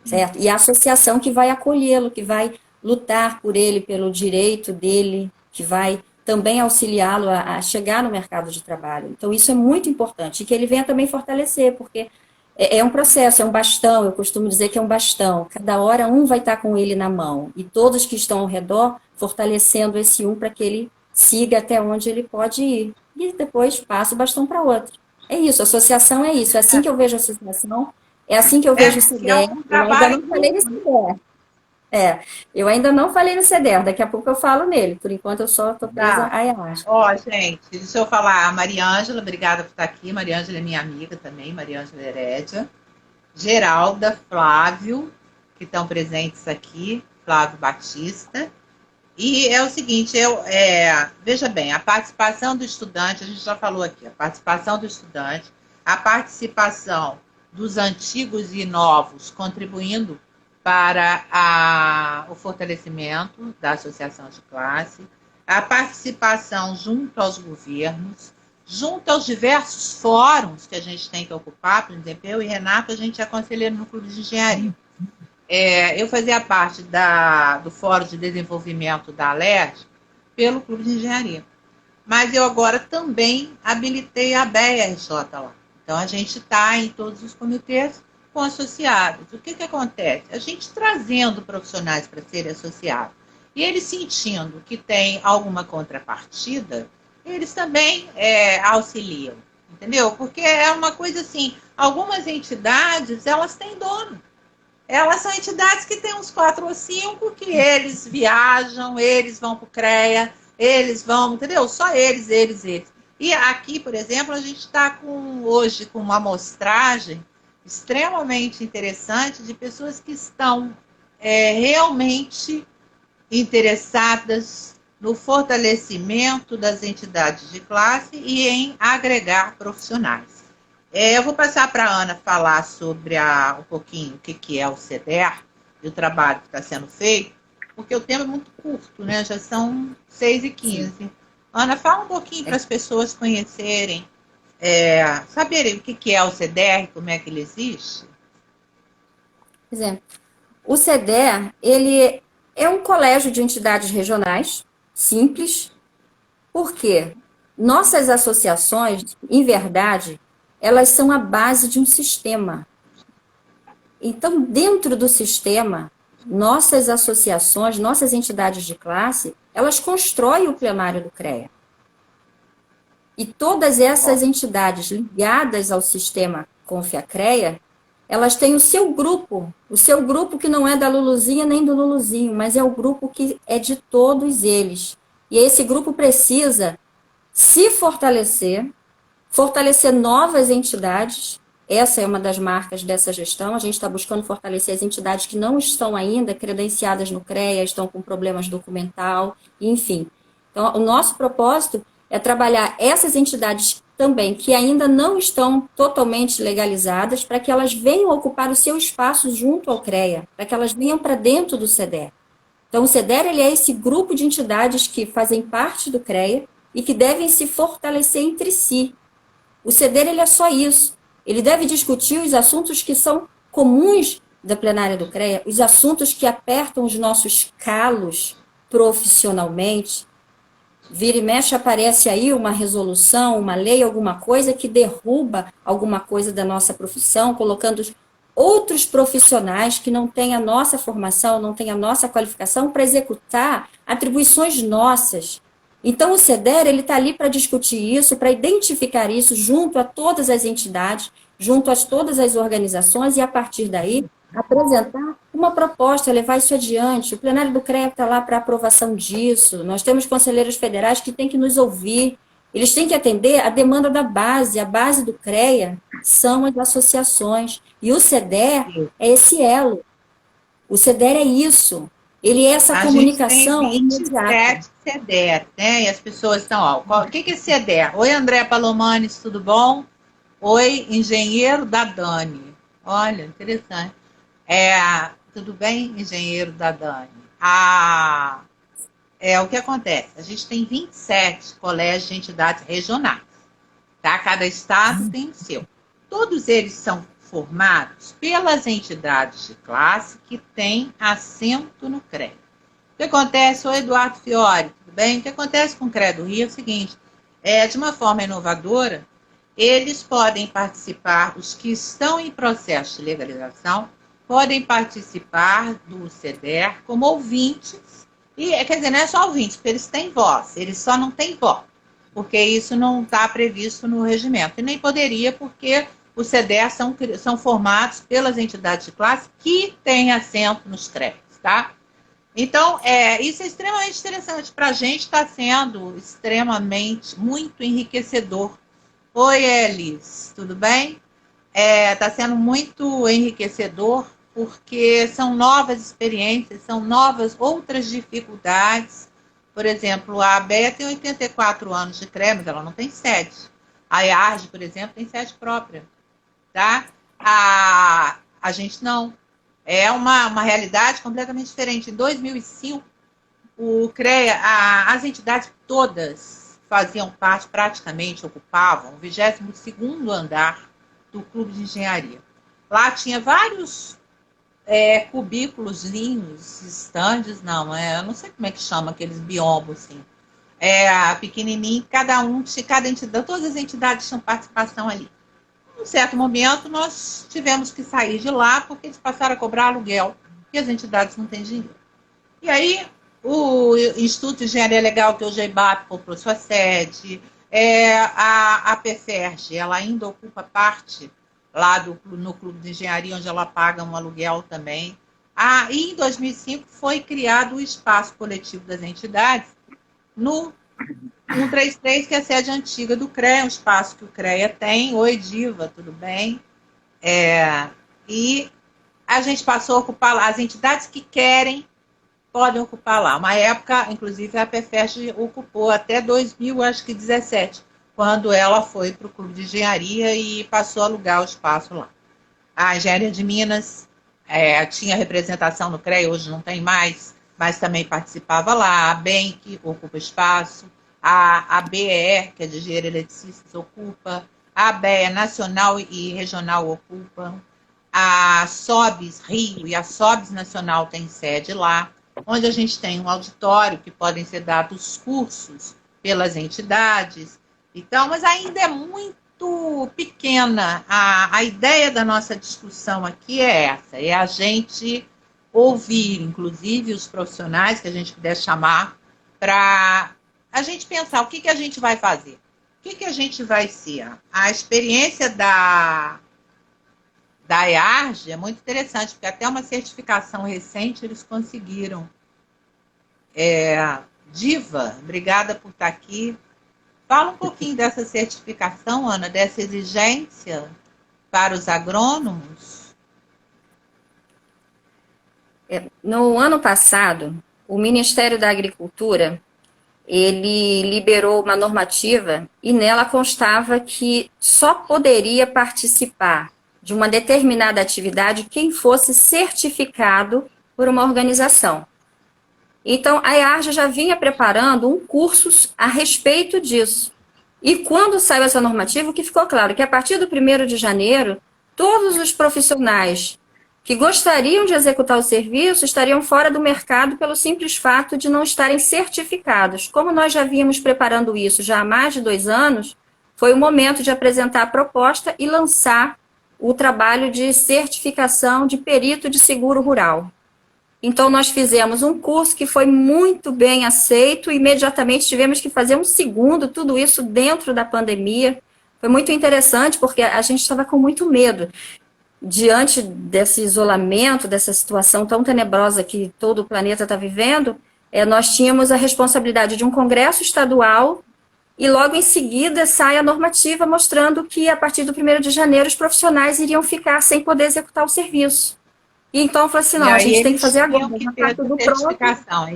certo? E a associação que vai acolhê-lo, que vai lutar por ele, pelo direito dele, que vai também auxiliá-lo a chegar no mercado de trabalho. Então, isso é muito importante, e que ele venha também fortalecer, porque é um processo, é um bastão, eu costumo dizer que é um bastão, cada hora um vai estar com ele na mão, e todos que estão ao redor fortalecendo esse um para que ele siga até onde ele pode ir, e depois passa o bastão para outro. É isso, associação é isso, é assim que eu vejo a associação, é assim que eu vejo o CDR, eu ainda não falei no CDR. Eu ainda não falei no CDR, daqui a pouco eu falo nele, por enquanto eu só estou presa a EARGE. Gente, deixa eu falar, a Maria Ângela, obrigada por estar aqui, Maria Ângela é minha amiga também, Maria Ângela Herédia, Geralda, Flávio, que estão presentes aqui, Flávio Batista, e é o seguinte, veja bem, a participação do estudante, a gente já falou aqui, a participação do estudante, a participação dos antigos e novos contribuindo para o fortalecimento da associação de classe, a participação junto aos governos, junto aos diversos fóruns que a gente tem que ocupar. Por exemplo, eu e Renato, a gente é conselheiro no Clube de Engenharia. Eu fazia parte do Fórum de Desenvolvimento da ALERJ pelo Clube de Engenharia. Mas eu agora também habilitei a BEA-RJ lá. Então, a gente está em todos os comitês com associados. O que acontece? A gente trazendo profissionais para serem associados e eles sentindo que tem alguma contrapartida, eles também auxiliam, entendeu? Porque é uma coisa assim, algumas entidades, elas têm dono. Elas são entidades que têm uns 4 ou 5 que eles viajam, eles vão para o CREA, eles vão, entendeu? Só eles. E aqui, por exemplo, a gente está hoje com uma amostragem extremamente interessante de pessoas que estão realmente interessadas no fortalecimento das entidades de classe e em agregar profissionais. Eu vou passar para a Ana falar sobre um pouquinho o que é o CEDER e o trabalho que está sendo feito, porque o tempo é muito curto, né? Já são 6h15. Sim. Ana, fala um pouquinho para as pessoas conhecerem, saberem o que é o CEDER, como é que ele existe. Por exemplo, o CEDER, ele é um colégio de entidades regionais, simples, porque nossas associações, em verdade, elas são a base de um sistema. Então, dentro do sistema, nossas associações, nossas entidades de classe, elas constroem o plenário do CREA. E todas essas entidades ligadas ao sistema Confiacrea, elas têm o seu grupo que não é da Luluzinha nem do Luluzinho, mas é o grupo que é de todos eles. E esse grupo precisa se fortalecer novas entidades. Essa é uma das marcas dessa gestão. A gente está buscando fortalecer as entidades que não estão ainda credenciadas no CREA, estão com problemas documental, enfim. Então, o nosso propósito é trabalhar essas entidades também que ainda não estão totalmente legalizadas, para que elas venham ocupar o seu espaço junto ao CREA, para que elas venham para dentro do CEDER. Então, o CEDER ele é esse grupo de entidades que fazem parte do CREA e que devem se fortalecer entre si. O CEDER ele é só isso. Ele deve discutir os assuntos que são comuns da plenária do CREA, os assuntos que apertam os nossos calos profissionalmente. Vira e mexe, aparece aí uma resolução, uma lei, alguma coisa que derruba alguma coisa da nossa profissão, colocando outros profissionais que não têm a nossa formação, não têm a nossa qualificação para executar atribuições nossas. Então, o CEDER está ali para discutir isso, para identificar isso junto a todas as entidades, junto a todas as organizações, e a partir daí apresentar uma proposta, levar isso adiante. O plenário do CREA está lá para aprovação disso. Nós temos conselheiros federais que têm que nos ouvir. Eles têm que atender a demanda da base. A base do CREA são as associações. E o CEDER é esse elo. O CEDER é isso. Ele é essa comunicação imediata. 27 CEDER, né? E as pessoas estão, o que é CEDER? Oi, André Palomanes, tudo bom? Oi, engenheiro da Dani. Olha, interessante. Tudo bem, engenheiro da Dani? O que acontece? A gente tem 27 colégios de entidades regionais. Tá? Cada estado tem o seu. Todos eles são formados pelas entidades de classe que têm assento no CREA. O que acontece? Oi, Eduardo Fiore, tudo bem? O que acontece com o CREA do Rio é o seguinte, de uma forma inovadora, eles podem participar, os que estão em processo de legalização, podem participar do CEDER como ouvintes, e quer dizer, não é só ouvintes, porque eles têm voz, eles só não têm voto, porque isso não está previsto no regimento, e nem poderia, porque os CEDER são formados pelas entidades de classe que têm assento nos CREAs, tá? Então, isso é extremamente interessante para a gente, está sendo extremamente, muito enriquecedor. Oi, Elis, tudo bem? Está sendo muito enriquecedor, porque são novas experiências, são novas outras dificuldades. Por exemplo, a ABEA tem 84 anos de CREA, mas ela não tem sede. A IARG, por exemplo, tem sede própria. Tá? A gente não. É uma realidade completamente diferente. Em 2005, o CREA, as entidades todas faziam parte, praticamente ocupavam o 22º andar do Clube de Engenharia. Lá tinha vários cubículos, estandes, eu não sei como é que chama aqueles biombos, assim. Pequenininho, cada entidade, todas as entidades tinham participação ali. Em um certo momento, nós tivemos que sair de lá porque eles passaram a cobrar aluguel e as entidades não têm dinheiro. E aí, o Instituto de Engenharia Legal, que hoje é IBAP, comprou sua sede, a PFERJ, ela ainda ocupa parte lá no Clube de Engenharia, onde ela paga um aluguel também. E em 2005 foi criado o espaço coletivo das entidades no 133, que é a sede antiga do CREA, um espaço que o CREA tem. Oi, Diva, tudo bem? E a gente passou a ocupar lá. As entidades que querem podem ocupar lá. Uma época, inclusive, a PFEST ocupou até 2017, quando ela foi para o Clube de Engenharia e passou a alugar o espaço lá. A Engenharia de Minas tinha representação no CREA, hoje não tem mais, mas também participava lá. A BEM, que ocupa espaço. A BEE, que é de Engenharia Eletricistas, ocupa. A ABEA Nacional e Regional ocupam. A SOBS Rio e a SOBS Nacional tem sede lá, onde a gente tem um auditório que podem ser dados cursos pelas entidades. Então, mas ainda é muito pequena. A ideia da nossa discussão aqui é essa, é a gente ouvir, inclusive, os profissionais que a gente puder chamar, para a gente pensar o que a gente vai fazer, o que a gente vai ser. A experiência da EARJ é muito interessante, porque até uma certificação recente eles conseguiram. Diva, obrigada por estar aqui. Fala um pouquinho dessa certificação, Ana, dessa exigência para os agrônomos. No ano passado, o Ministério da Agricultura, ele liberou uma normativa e nela constava que só poderia participar de uma determinada atividade quem fosse certificado por uma organização. Então, a EARJ já vinha preparando um curso a respeito disso. E quando saiu essa normativa, o que ficou claro? Que a partir do 1º de janeiro, todos os profissionais que gostariam de executar o serviço estariam fora do mercado pelo simples fato de não estarem certificados. Como nós já vínhamos preparando isso já há mais de 2 anos, foi o momento de apresentar a proposta e lançar o trabalho de certificação de perito de seguro rural. Então, nós fizemos um curso que foi muito bem aceito, imediatamente tivemos que fazer um segundo, tudo isso dentro da pandemia. Foi muito interessante, porque a gente estava com muito medo. Diante desse isolamento, dessa situação tão tenebrosa que todo o planeta está vivendo, nós tínhamos a responsabilidade de um congresso estadual e logo em seguida sai a normativa mostrando que a partir do 1º de janeiro os profissionais iriam ficar sem poder executar o serviço. E então eu falei assim, não, a gente tem que fazer agora. Que ter tudo certificação.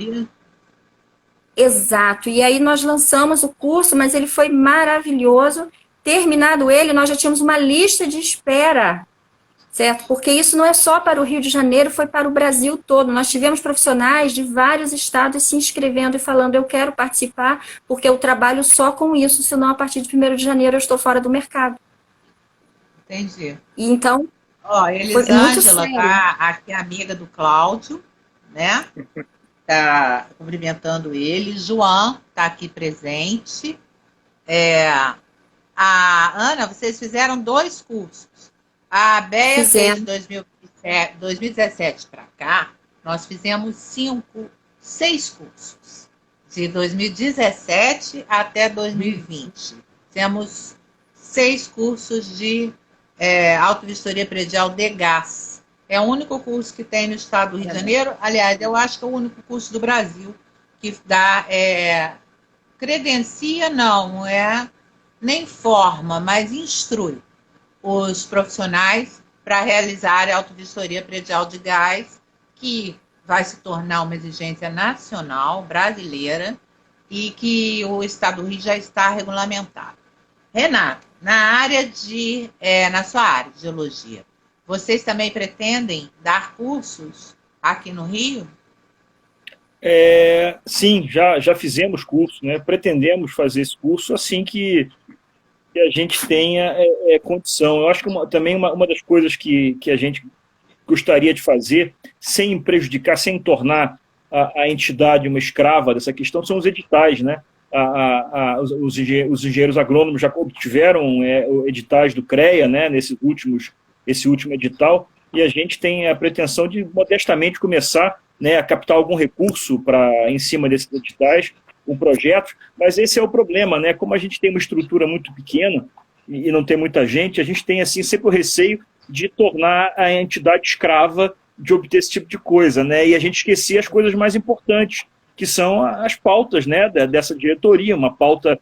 Exato. E aí nós lançamos o curso, mas ele foi maravilhoso. Terminado ele, nós já tínhamos uma lista de espera, certo? Porque isso não é só para o Rio de Janeiro, foi para o Brasil todo. Nós tivemos profissionais de vários estados se inscrevendo e falando, eu quero participar, porque eu trabalho só com isso, senão a partir de 1º de janeiro eu estou fora do mercado. Entendi. E então, Elisângela está aqui, amiga do Cláudio, né? Está cumprimentando ele. João está aqui presente. A Ana, vocês fizeram 2 cursos. A ABEA fez de 2017 para cá, nós fizemos 6 cursos. De 2017 até 2020. Fizemos 6 cursos de autovistoria predial de gás. É o único curso que tem no estado do Rio de Janeiro. Aliás, eu acho que é o único curso do Brasil que dá credencia, não nem forma, mas instrui os profissionais para realizar a autovistoria predial de gás, que vai se tornar uma exigência nacional, brasileira, e que o estado do Rio já está regulamentado. Renato, na sua área de geologia, vocês também pretendem dar cursos aqui no Rio? Sim, já fizemos curso, né? Pretendemos fazer esse curso assim que a gente tenha condição. Eu acho que também uma das coisas que a gente gostaria de fazer, sem prejudicar, sem tornar a entidade uma escrava dessa questão, são os editais, né? Os engenheiros agrônomos já obtiveram editais do CREA, né, esse último edital, e a gente tem a pretensão de modestamente começar, né, a captar algum recurso em cima desses editais, um projeto, mas esse é o problema, né? Como a gente tem uma estrutura muito pequena e não tem muita gente, a gente tem assim sempre o receio de tornar a entidade escrava de obter esse tipo de coisa, né? E a gente esquecia as coisas mais importantes, que são as pautas, né, dessa diretoria, uma pauta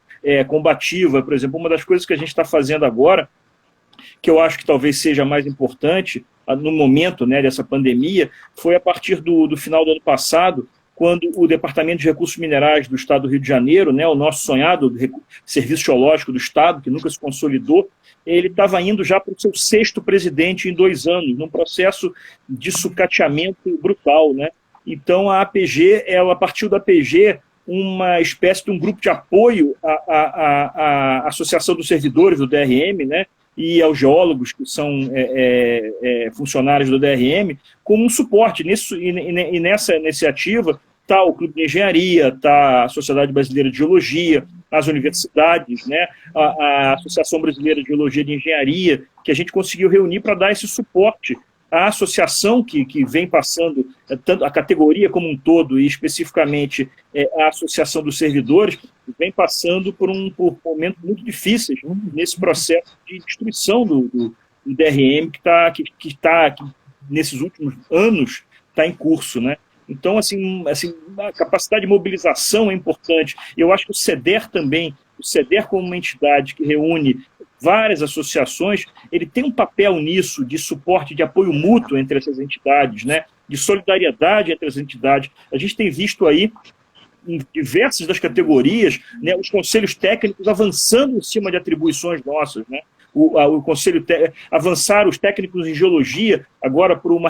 combativa. Por exemplo, uma das coisas que a gente está fazendo agora, que eu acho que talvez seja mais importante no momento, né, dessa pandemia, foi a partir do final do ano passado, quando o Departamento de Recursos Minerais do Estado do Rio de Janeiro, né, o nosso sonhado Serviço Geológico do Estado, que nunca se consolidou, ele estava indo já para o seu 6º presidente em 2 anos, num processo de sucateamento brutal, né? Então a APG, ela partiu da APG uma espécie de um grupo de apoio à Associação dos Servidores do DRM, né, e aos geólogos que são funcionários do DRM, como um suporte. E nessa iniciativa está o Clube de Engenharia, está a Sociedade Brasileira de Geologia, as universidades, né, a Associação Brasileira de Geologia e de Engenharia, que a gente conseguiu reunir para dar esse suporte. A associação que vem passando, tanto a categoria como um todo, e especificamente a Associação dos Servidores, vem passando por momentos muito difíceis nesse processo de destruição do DRM que nesses últimos anos está em curso, né? Então, assim, a capacidade de mobilização é importante. Eu acho que o CEDER também, o CEDER como uma entidade que reúne várias associações, ele tem um papel nisso de suporte, de apoio mútuo entre essas entidades, né? De solidariedade entre as entidades. A gente tem visto aí, em diversas das categorias, né, os conselhos técnicos avançando em cima de atribuições nossas, né? O conselho avançar os técnicos em geologia, agora por uma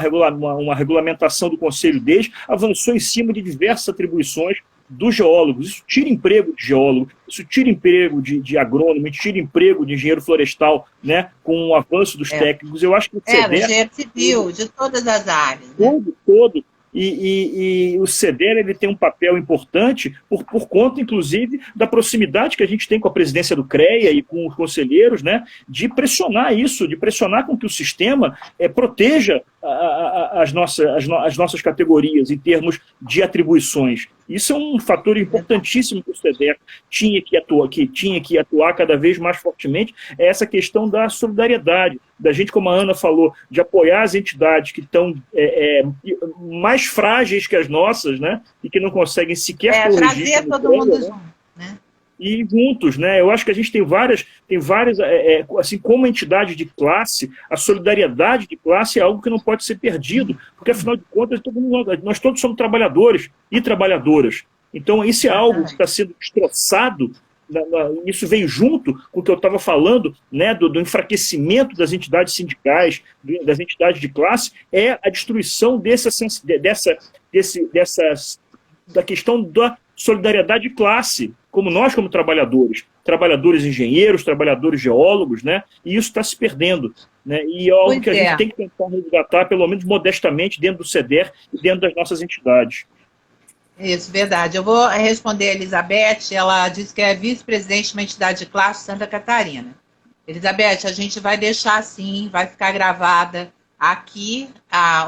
regulamentação do conselho deles, avançou em cima de diversas atribuições dos geólogos. Isso tira emprego de geólogo, isso tira emprego de agrônomo, tira emprego de engenheiro florestal, né, com o avanço dos técnicos. Eu acho que o CEDER... engenheiro civil, de todas as áreas. Né? Todo. E o CEDER, ele tem um papel importante por conta, inclusive, da proximidade que a gente tem com a presidência do CREA e com os conselheiros, né, de pressionar isso, de pressionar com que o sistema proteja as nossas categorias em termos de atribuições. Isso é um fator importantíssimo que o CEDER tinha que atuar cada vez mais fortemente, é essa questão da solidariedade, da gente, como a Ana falou, de apoiar as entidades que estão mais frágeis que as nossas, né, e que não conseguem sequer trazer todo mundo junto, né? E juntos, né? Eu acho que a gente tem várias assim, como entidade de classe, a solidariedade de classe é algo que não pode ser perdido, porque afinal de contas nós todos somos trabalhadores e trabalhadoras. Então isso é algo que está sendo destroçado. Isso veio junto com o que eu estava falando, né, do enfraquecimento das entidades sindicais, das entidades de classe, é a destruição da questão da solidariedade de classe, como nós, como trabalhadores engenheiros, trabalhadores geólogos, né, e isso está se perdendo, né, e é algo que a gente tem que tentar resgatar, pelo menos modestamente, dentro do CEDER e dentro das nossas entidades. Isso, verdade. Eu vou responder a Elizabeth, ela disse que é vice-presidente de uma entidade de classe de Santa Catarina. Elizabeth, a gente vai deixar assim, vai ficar gravada aqui,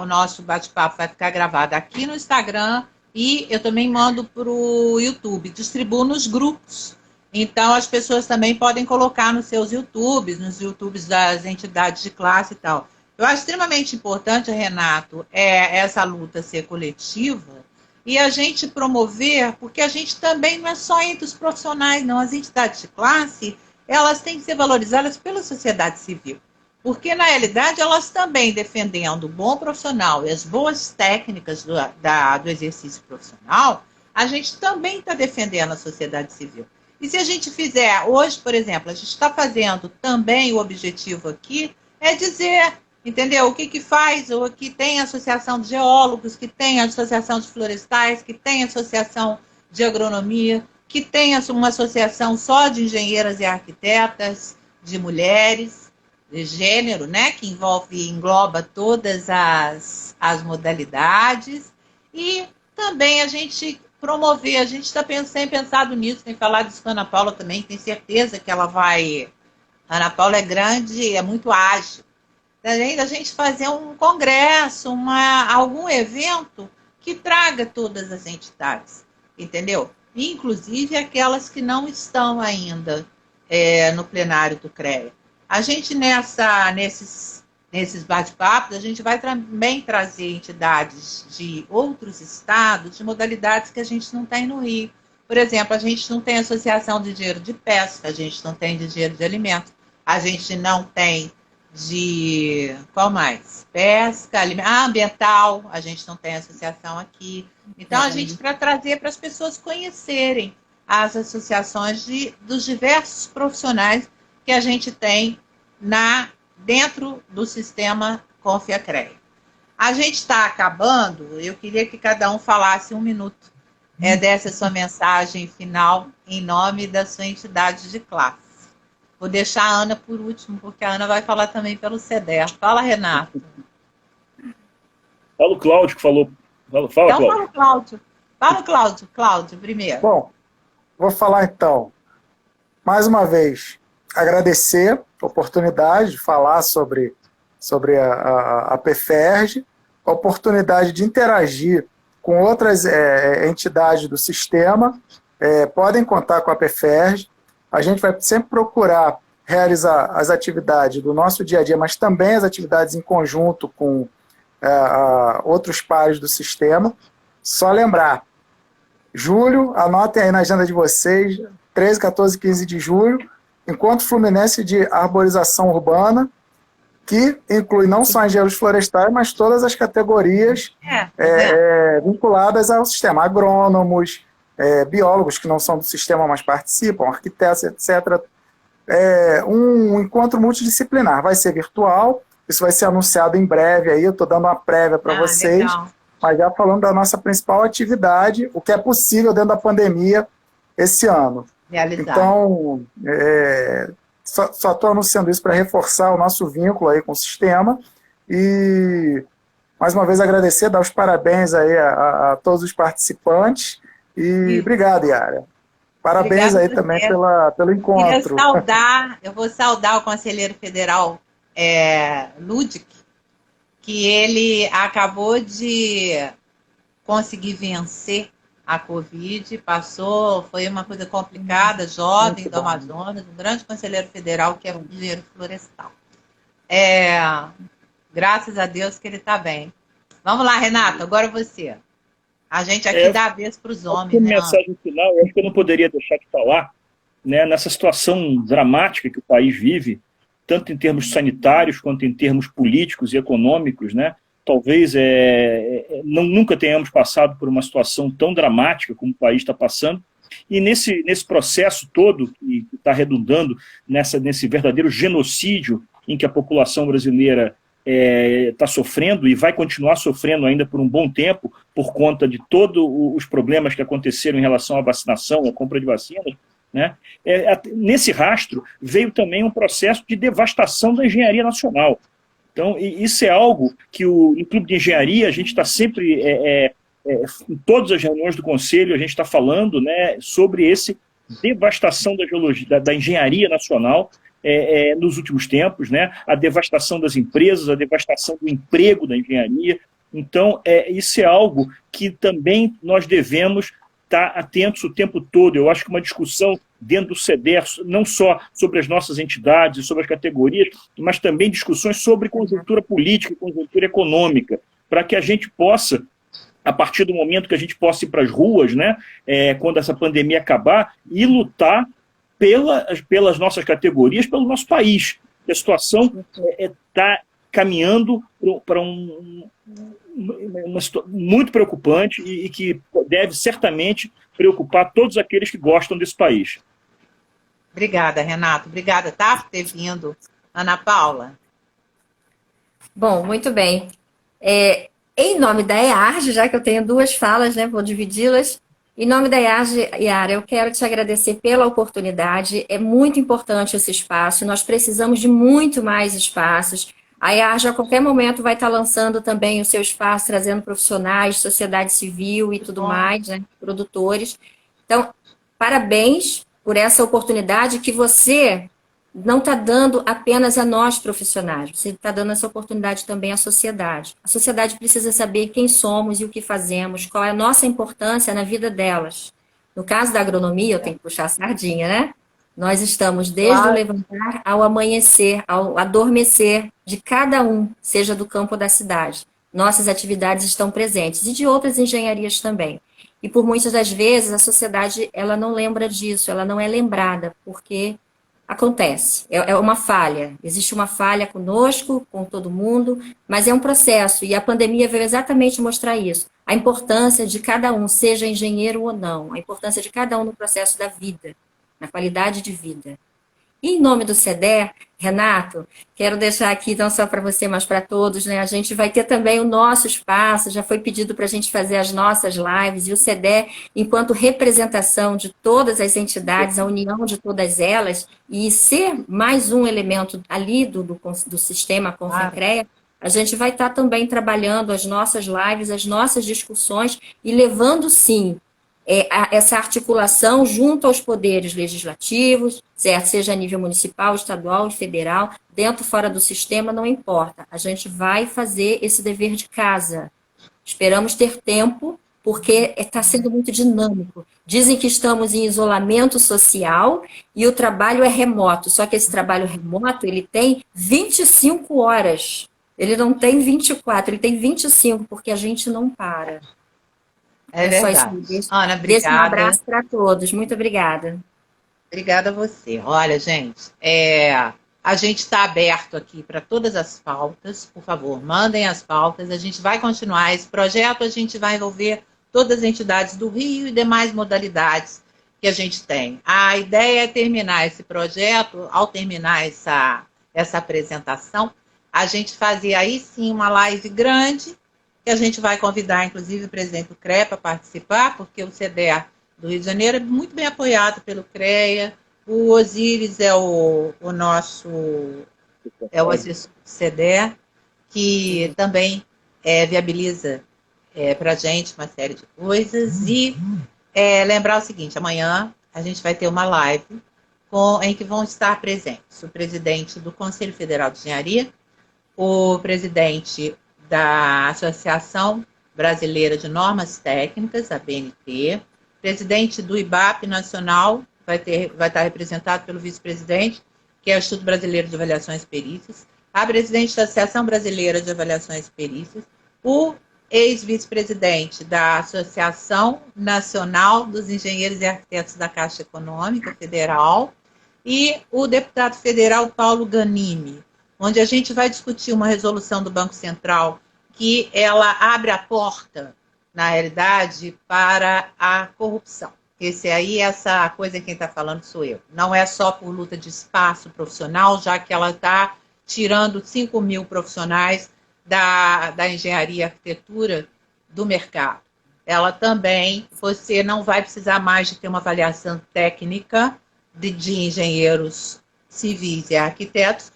o nosso bate-papo vai ficar gravado aqui no Instagram e eu também mando para o YouTube, distribuo nos grupos. Então, as pessoas também podem colocar nos seus YouTubes, nos YouTubes das entidades de classe e tal. Eu acho extremamente importante, Renato, essa luta ser coletiva, e a gente promover, porque a gente também não é só entre os profissionais, não. As entidades de classe, elas têm que ser valorizadas pela sociedade civil. Porque, na realidade, elas também defendendo o bom profissional e as boas técnicas do exercício profissional, a gente também está defendendo a sociedade civil. E se a gente fizer, hoje, por exemplo, a gente está fazendo também, o objetivo aqui é dizer... Entendeu? O que faz? O que tem a Associação de Geólogos, que tem a Associação de Florestais, que tem a Associação de Agronomia, que tem uma associação só de engenheiras e arquitetas, de mulheres, de gênero, né? Que engloba todas as modalidades. E também a gente promover, a gente está pensado nisso, tem falado isso com a Ana Paula também, tem certeza que ela vai... A Ana Paula é grande, é muito ágil. Além da gente fazer um congresso, algum evento que traga todas as entidades, entendeu? Inclusive aquelas que não estão ainda no plenário do CREA. A gente, nesses nesses bate-papos, a gente vai também trazer entidades de outros estados, de modalidades que a gente não tem no Rio. Por exemplo, a gente não tem associação de dinheiro de pesca, a gente não tem de dinheiro de alimentos, a gente não tem de... qual mais? Pesca, ambiental, a gente não tem associação aqui. Então, a gente, para trazer para as pessoas conhecerem as associações dos diversos profissionais que a gente tem dentro do sistema Confiacred. A gente está acabando, eu queria que cada um falasse 1 minuto dessa sua mensagem final em nome da sua entidade de classe. Vou deixar a Ana por último, porque a Ana vai falar também pelo CEDER. Fala, Renato. Fala o Cláudio que falou. Fala, então Cláudio. Fala, Cláudio. Fala, Cláudio. Cláudio, primeiro. Bom, vou falar então, mais uma vez, agradecer a oportunidade de falar sobre a PFERJ, a oportunidade de interagir com outras entidades do sistema, podem contar com a PFERJ. A gente vai sempre procurar realizar as atividades do nosso dia a dia, mas também as atividades em conjunto com outros pares do sistema. Só lembrar, julho, anotem aí na agenda de vocês, 13, 14 e 15 de julho, Encontro Fluminense de Arborização Urbana, que inclui não só engenheiros florestais, mas todas as categorias vinculadas ao sistema, agrônomos, biólogos que não são do sistema, mas participam, arquitetos, etc. Um encontro multidisciplinar, vai ser virtual, isso vai ser anunciado em breve, aí eu estou dando uma prévia para vocês, legal. Mas já falando da nossa principal atividade, o que é possível dentro da pandemia esse ano. Realizar. Então, só estou anunciando isso para reforçar o nosso vínculo aí com o sistema e, mais uma vez, agradecer, dar os parabéns aí a todos os participantes e obrigado, Yara. Parabéns aí também pelo encontro. Eu vou saudar o conselheiro federal Ludic, que ele acabou de conseguir vencer a Covid, foi uma coisa complicada, jovem do Amazonas, um grande conselheiro federal que é um engenheiro florestal. Graças a Deus que ele está bem. Vamos lá, Renato, agora você. A gente aqui dá a vez para os homens. Né? Mensagem final, eu acho que eu não poderia deixar de falar, né, nessa situação dramática que o país vive, tanto em termos sanitários quanto em termos políticos e econômicos, né? Talvez nunca tenhamos passado por uma situação tão dramática como o país está passando, e nesse processo todo que está redundando nesse verdadeiro genocídio em que a população brasileira está sofrendo e vai continuar sofrendo ainda por um bom tempo por conta de todos os problemas que aconteceram em relação à vacinação, à compra de vacinas, né? Nesse rastro veio também um processo de devastação da engenharia nacional. Então, isso é algo que no Clube de Engenharia a gente está sempre, em todas as reuniões do Conselho, a gente está falando, né, sobre essa devastação da geologia, da engenharia nacional nos últimos tempos, né, a devastação das empresas, a devastação do emprego da engenharia. Então, isso é algo que também nós devemos estar atentos o tempo todo. Eu acho que uma discussão dentro do CEDER, não só sobre as nossas entidades, sobre as categorias, mas também discussões sobre conjuntura política e conjuntura econômica, para que a gente possa, a partir do momento que a gente possa ir para as ruas, né, quando essa pandemia acabar, e lutar pelas nossas categorias, pelo nosso país. A situação está caminhando para uma situação muito preocupante e que deve certamente preocupar todos aqueles que gostam desse país. Obrigada, Renato. Obrigada, tá, por ter vindo. Ana Paula. Bom, muito bem. Em nome da EARJ, já que eu tenho 2 falas, né, vou dividi-las. Em nome da EARJ, Yara, eu quero te agradecer pela oportunidade. É muito importante esse espaço. Nós precisamos de muito mais espaços. A EARJ, a qualquer momento, vai estar lançando também o seu espaço, trazendo profissionais, sociedade civil e tudo mais, né, produtores. Então, parabéns por essa oportunidade que você não está dando apenas a nós profissionais, você está dando essa oportunidade também à sociedade. A sociedade precisa saber quem somos e o que fazemos, qual é a nossa importância na vida delas. No caso da agronomia, eu tenho que puxar a sardinha, né? Nós estamos desde o Claro. levantar ao amanhecer, ao adormecer de cada um, seja do campo ou da cidade. Nossas atividades estão presentes e de outras engenharias também. E por muitas das vezes a sociedade ela não lembra disso, ela não é lembrada, porque acontece, é uma falha. Existe uma falha conosco, com todo mundo, mas é um processo e a pandemia veio exatamente mostrar isso. A importância de cada um, seja engenheiro ou não, a importância de cada um no processo da vida, na qualidade de vida. E em nome do CEDER, Renato, quero deixar aqui, não só para você, mas para todos, né? A gente vai ter também o nosso espaço, já foi pedido para a gente fazer as nossas lives, e o CEDER, enquanto representação de todas as entidades, a união de todas elas, e ser mais um elemento ali do sistema Confecrea, a gente vai estar também trabalhando as nossas lives, as nossas discussões, e levando, sim, essa articulação junto aos poderes legislativos, certo? Seja a nível municipal, estadual e federal, dentro ou fora do sistema, não importa. A gente vai fazer esse dever de casa. Esperamos ter tempo, porque está sendo muito dinâmico. Dizem que estamos em isolamento social e o trabalho é remoto, só que esse trabalho remoto, ele tem 25 horas. Ele não tem 24, ele tem 25, porque a gente não para. É É só isso. verdade. Ana, Deixo um obrigada. abraço para todos. Muito obrigada. Obrigada a você. Olha, gente, a gente está aberto aqui para todas as pautas. Por favor, mandem as pautas. A gente vai continuar esse projeto. A gente vai envolver todas as entidades do Rio e demais modalidades que a gente tem. A ideia é terminar esse projeto. Ao terminar essa apresentação, a gente fazer aí sim uma live grande, que a gente vai convidar, inclusive, o presidente do CREA para participar, porque o CEDER do Rio de Janeiro é muito bem apoiado pelo CREA. O Osíris é o assessor do CEDER, que também viabiliza para a gente uma série de coisas. E lembrar o seguinte, amanhã a gente vai ter uma live em que vão estar presentes o presidente do Conselho Federal de Engenharia, o presidente da Associação Brasileira de Normas Técnicas, a BNT, presidente do IBAP Nacional, vai estar representado pelo vice-presidente, que é o Instituto Brasileiro de Avaliações e Perícias, a presidente da Associação Brasileira de Avaliações e Perícias, o ex-vice-presidente da Associação Nacional dos Engenheiros e Arquitetos da Caixa Econômica Federal e o deputado federal Paulo Ganimi, onde a gente vai discutir uma resolução do Banco Central que ela abre a porta, na realidade, para a corrupção. Essa coisa quem está falando sou eu. Não é só por luta de espaço profissional, já que ela está tirando 5 mil profissionais da engenharia e arquitetura do mercado. Ela também, você não vai precisar mais de ter uma avaliação técnica de engenheiros civis e arquitetos,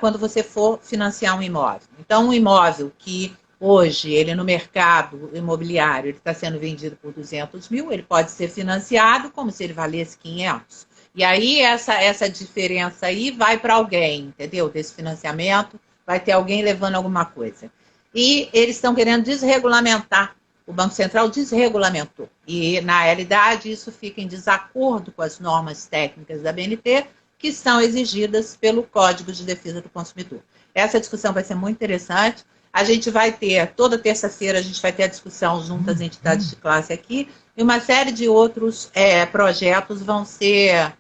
quando você for financiar um imóvel. Então, um imóvel que hoje, ele no mercado imobiliário, ele está sendo vendido por 200 mil, ele pode ser financiado como se ele valesse 500. E aí, essa diferença aí vai para alguém, entendeu? Desse financiamento, vai ter alguém levando alguma coisa. E eles estão querendo desregulamentar. O Banco Central desregulamentou. E, na realidade, isso fica em desacordo com as normas técnicas da BNT, que são exigidas pelo Código de Defesa do Consumidor. Essa discussão vai ser muito interessante. A gente vai ter, toda terça-feira, a gente vai ter a discussão junto às entidades de classe aqui, e uma série de outros projetos vão ser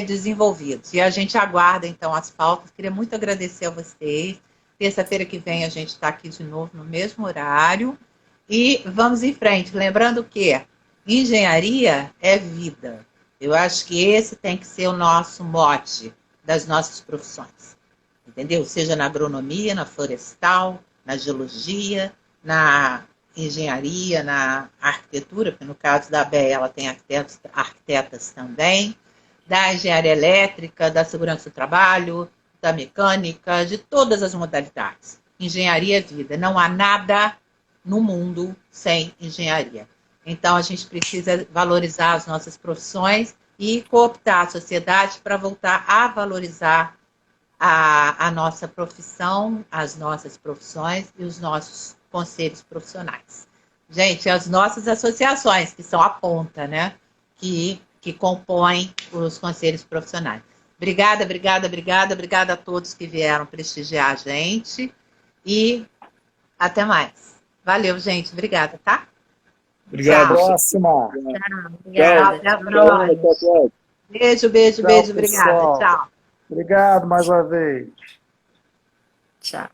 desenvolvidos. E a gente aguarda, então, as pautas. Queria muito agradecer a vocês. Terça-feira que vem a gente está aqui de novo no mesmo horário. E vamos em frente. Lembrando que engenharia é vida. Eu acho que esse tem que ser o nosso mote das nossas profissões. Entendeu? Seja na agronomia, na florestal, na geologia, na engenharia, na arquitetura, porque no caso da ABEA ela tem arquitetas também, da engenharia elétrica, da segurança do trabalho, da mecânica, de todas as modalidades. Engenharia é vida. Não há nada no mundo sem engenharia. Então, a gente precisa valorizar as nossas profissões e cooptar a sociedade para voltar a valorizar a nossa profissão, as nossas profissões e os nossos conselhos profissionais. Gente, as nossas associações, que são a ponta, né? Que que compõem os conselhos profissionais. Obrigada, obrigada, obrigada, obrigada a todos que vieram prestigiar a gente e até mais. Valeu, gente. Obrigada, tá? Obrigado. Até a próxima. Obrigada. Até a próxima. Beijo, beijo, Tchau, beijo. Obrigada. pessoal. Tchau. Obrigado mais uma vez. Tchau.